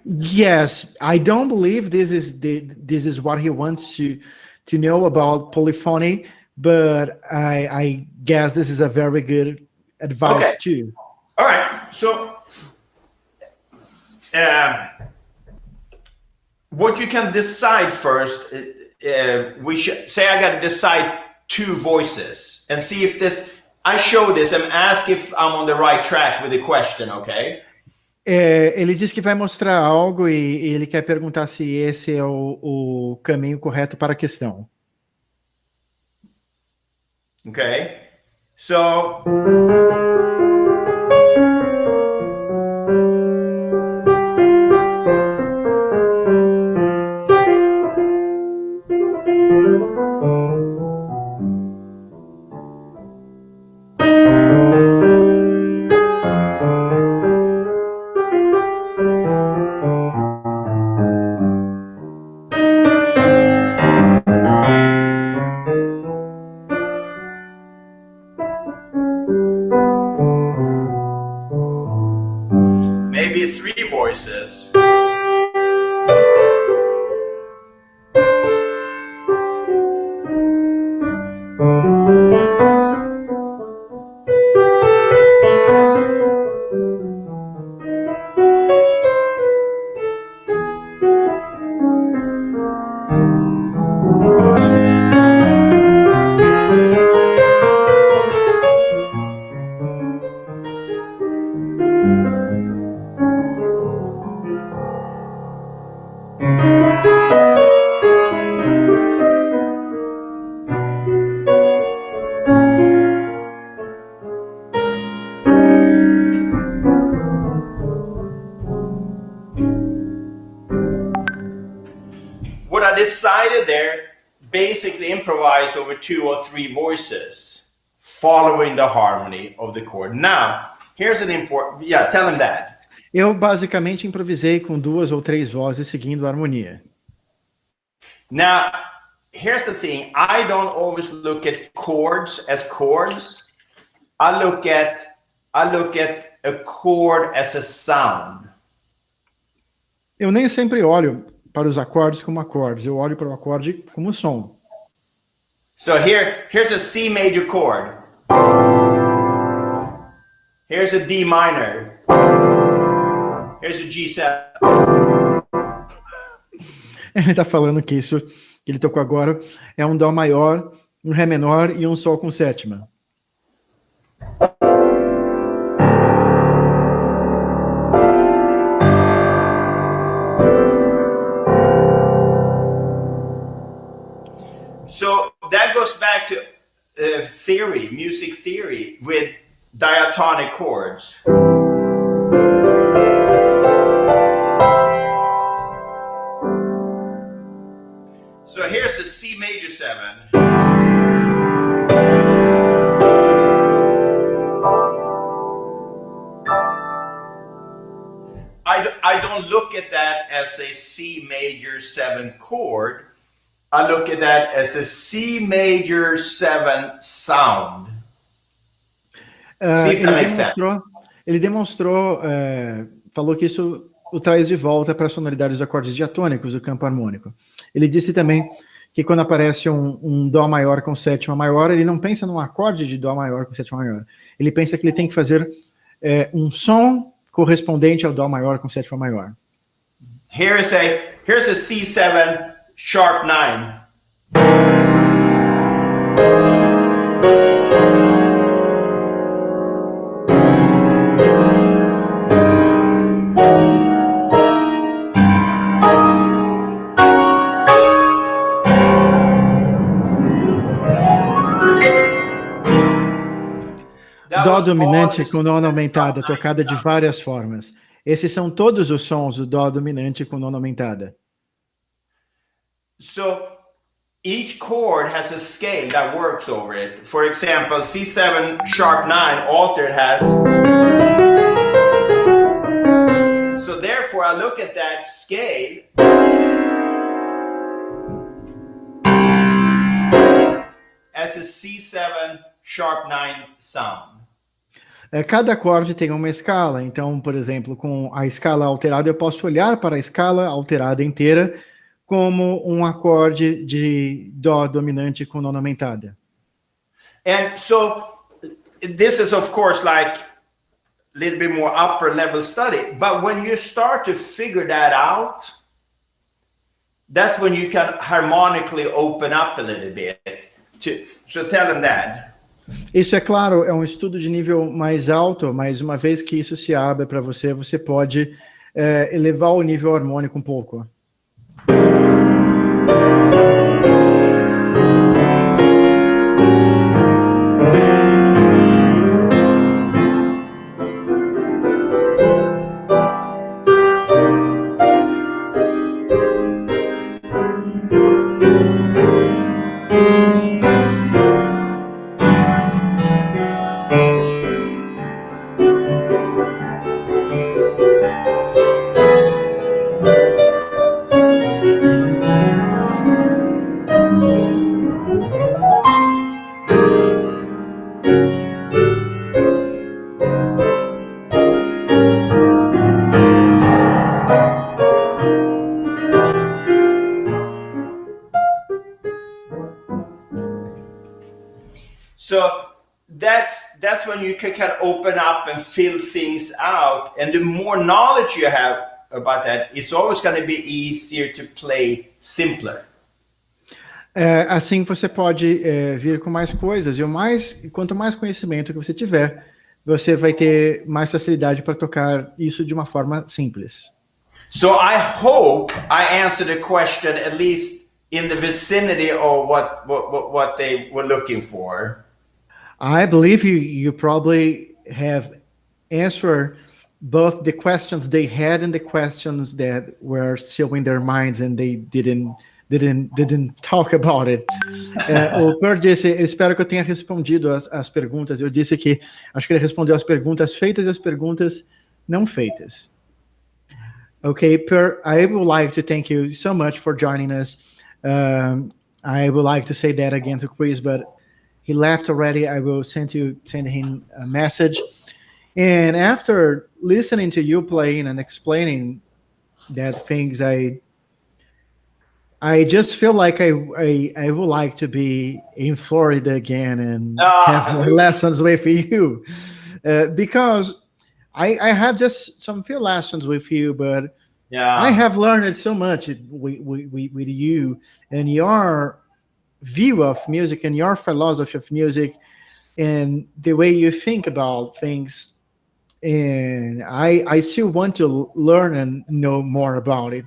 Yes. I don't believe this is what he wants to know about polyphony, but I guess this is a very good advice too. All right. So what you can decide first, we should say I got to decide 2 voices and see if this. I show this and ask if I'm on the right track with the question, okay? Ele diz que vai mostrar algo e ele quer perguntar se esse é o caminho correto para a questão. Okay, so maybe 3 voices. What I decided there, basically improvise over 2 or 3 voices, following the harmony of the chord. Now, here's an important, tell him that. Eu basicamente improvisei com 2 ou 3 vozes seguindo a harmonia. Now, here's the thing. I don't always look at chords as chords. I look at a chord as a sound. Eu nem sempre olho para os acordes como acordes, eu olho para o acorde como som. So here's a C major chord. Here's a D minor. Here's a G7. Ele está falando que isso que ele tocou agora é um dó maior, um ré menor e um sol com sétima. So that goes back to theory, music theory, with diatonic chords. So here's a C major 7. I don't look at that as a C major 7 chord. I look at that as a C major 7 sound. See if that makes sense. Ele demonstrou, falou que isso o traz de volta para a sonoridade dos acordes diatônicos do campo harmônico. Ele disse também que quando aparece um dó maior com sétima maior, ele não pensa num acorde de dó maior com sétima maior. Ele pensa que ele tem que fazer um som correspondente ao dó maior com sétima maior. Here's a C7 sharp 9. Dó dominante com nona aumentada, tocada de várias formas. Esses são todos os sons do dó dominante com nona aumentada. So each chord has a scale that works over it. For example, C7 sharp 9 altered has. So therefore I look at that scale as a C7 sharp 9 sound. Cada acorde tem uma escala, então, por exemplo, com a escala alterada, eu posso olhar para a escala alterada inteira como um acorde de dó dominante com nona aumentada. And so this is of course like little bit more upper level study. But when you start to figure that out, that's when you can harmonically open up a little bit. So tell them that. Isso, é claro, é um estudo de nível mais alto, mas uma vez que isso se abre para você, você pode elevar o nível harmônico um pouco. So that's when you can kind of open up and fill things out. And the more knowledge you have about that, it's always going to be easier to play simpler. Assim você pode vir com mais coisas, e quanto mais conhecimento que você tiver, você vai ter mais facilidade para tocar isso de uma forma simples. So I hope I answered the question at least in the vicinity of what they were looking for. I believe you probably have answered both the questions they had and the questions that were still in their minds and they didn't talk about it. O Per disse, eu espero que eu tenha respondido as perguntas. Eu disse que acho que ele respondeu as perguntas feitas e as perguntas não feitas. Okay, Per, I would like to thank you so much for joining us. I would like to say that again to Chris, but he left already. I will send him a message. And after listening to you playing and explaining that things, I just feel like I would like to be in Florida again and have more lessons with you, because I had just some few lessons with you, but I have learned so much with you and your view of music and your philosophy of music and the way you think about things. And I still want to learn and know more about it.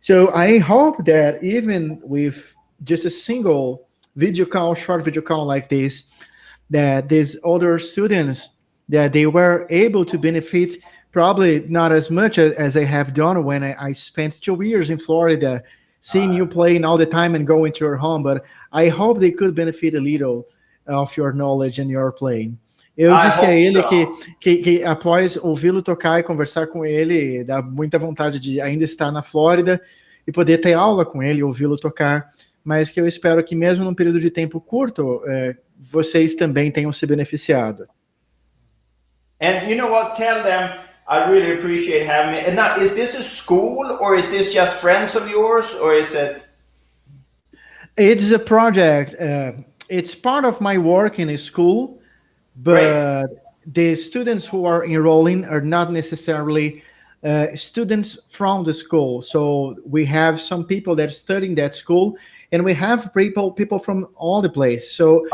So I hope that even with just a single video call, short video call like this, that these other students, that they were able to benefit, probably not as much as I have done when I spent 2 years in Florida, seeing you playing all the time and going to your home, but I hope they could benefit a little of your knowledge and your playing. Eu disse a ele que após ouvi-lo tocar e conversar com ele, dá muita vontade de ainda estar na Flórida e poder ter aula com ele, ouvi-lo tocar, mas que eu espero que mesmo num período de tempo curto, vocês também tenham se beneficiado. And you know what? Tell them I really appreciate having me. And now, is this a school or is this just friends of yours or is it? It's a project. It's part of my work in a school, but the students who are enrolling are not necessarily students from the school. So we have some people that are studying that school, and we have people from all the places. So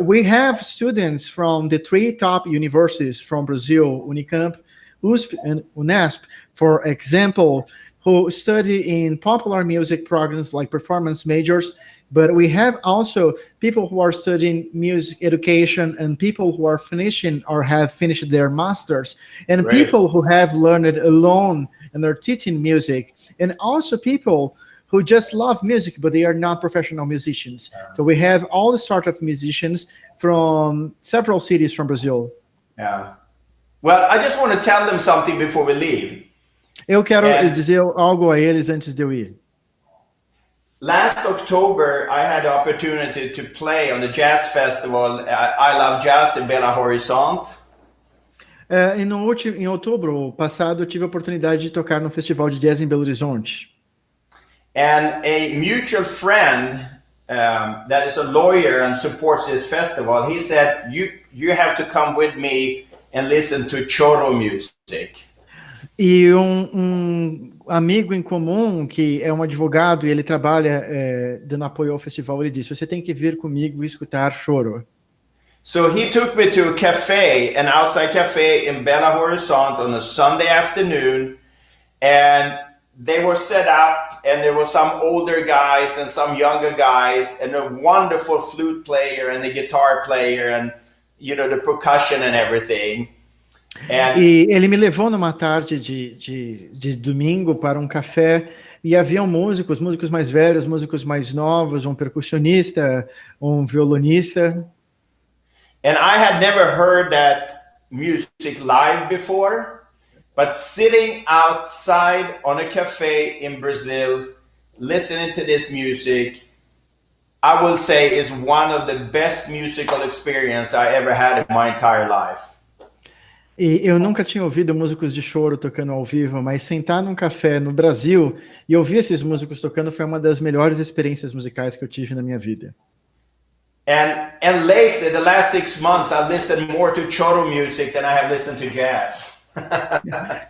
we have students from the 3 top universities from Brazil, Unicamp, USP, and Unesp, for example, who study in popular music programs like performance majors. But we have also people who are studying music education and people who are finishing or have finished their masters and people who have learned alone and are teaching music, and also people who just love music, but they are not professional musicians. So we have all the sort of musicians from several cities from Brazil. Yeah. Well, I just want to tell them something before we leave. Eu quero dizer algo a eles antes de eu ir. Last October, I had the opportunity to play on the jazz festival I Love Jazz in Belo Horizonte. Em outubro passado, eu tive a oportunidade de tocar no Festival de Jazz em Belo Horizonte. And a mutual friend that is a lawyer and supports this festival, he said, you have to come with me and listen to choro music. E um amigo em comum, que é um advogado e ele trabalha dando apoio ao festival, ele disse, você tem que vir comigo e escutar choro. So he took me to a cafe, an outside cafe in Belo Horizonte on a Sunday afternoon, and they were set up, and there were some older guys and some younger guys, and a wonderful flute player and a guitar player, and the percussion and everything. E ele me levou numa tarde de domingo para um café e haviam músicos mais velhos, músicos mais novos, um percussionista, um violonista. And I had never heard that music live before, but sitting outside on a cafe in Brazil, listening to this music, I will say is one of the best musical experience I ever had in my entire life. E eu nunca tinha ouvido músicos de choro tocando ao vivo, mas sentar num café no Brasil e ouvir esses músicos tocando foi uma das melhores experiências musicais que eu tive na minha vida. And lately, the last 6 months, I've listened more to choro music than I have listened to jazz.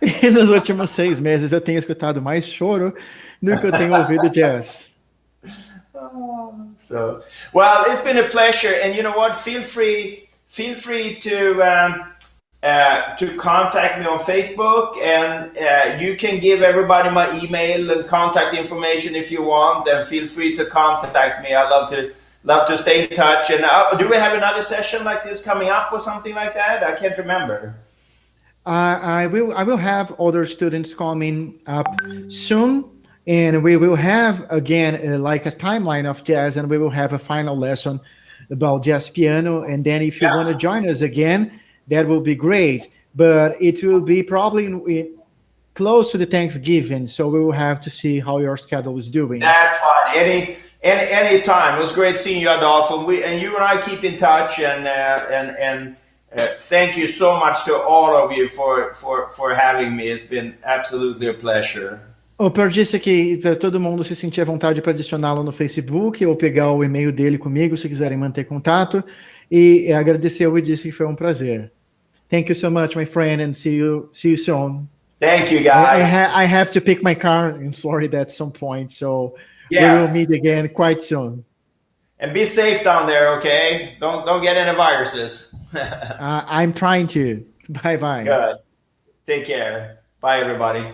E nos últimos 6 meses eu tenho escutado mais choro do que eu tenho ouvido jazz. So, well, it's been a pleasure, and you know what? Feel free to contact me on Facebook, and you can give everybody my email and contact information if you want, and feel free to contact me. I love to stay in touch. And do we have another session like this coming up or something like that? I can't remember. I will have other students coming up soon, and we will have again like a timeline of jazz, and we will have a final lesson about jazz piano. And then if you want to join us again, that will be great. But it will be probably close to the Thanksgiving, so we will have to see how your schedule is doing. That's fine. Any time. It was great seeing you, Adolfo. You and I keep in touch, and thank you so much to all of you for having me. It's been absolutely a pleasure. O Per disse que para todo mundo se sentir à vontade para adicioná-lo no Facebook ou pegar o e-mail dele comigo, se quiserem manter contato. E agradeceu e disse que foi um prazer. Thank you so much, my friend, and see you soon. Thank you, guys. I have to pick my car in Florida at some point, so we will meet again quite soon. And be safe down there, okay? Don't get any viruses. I'm trying to. Bye-bye. Good. Take care. Bye, everybody.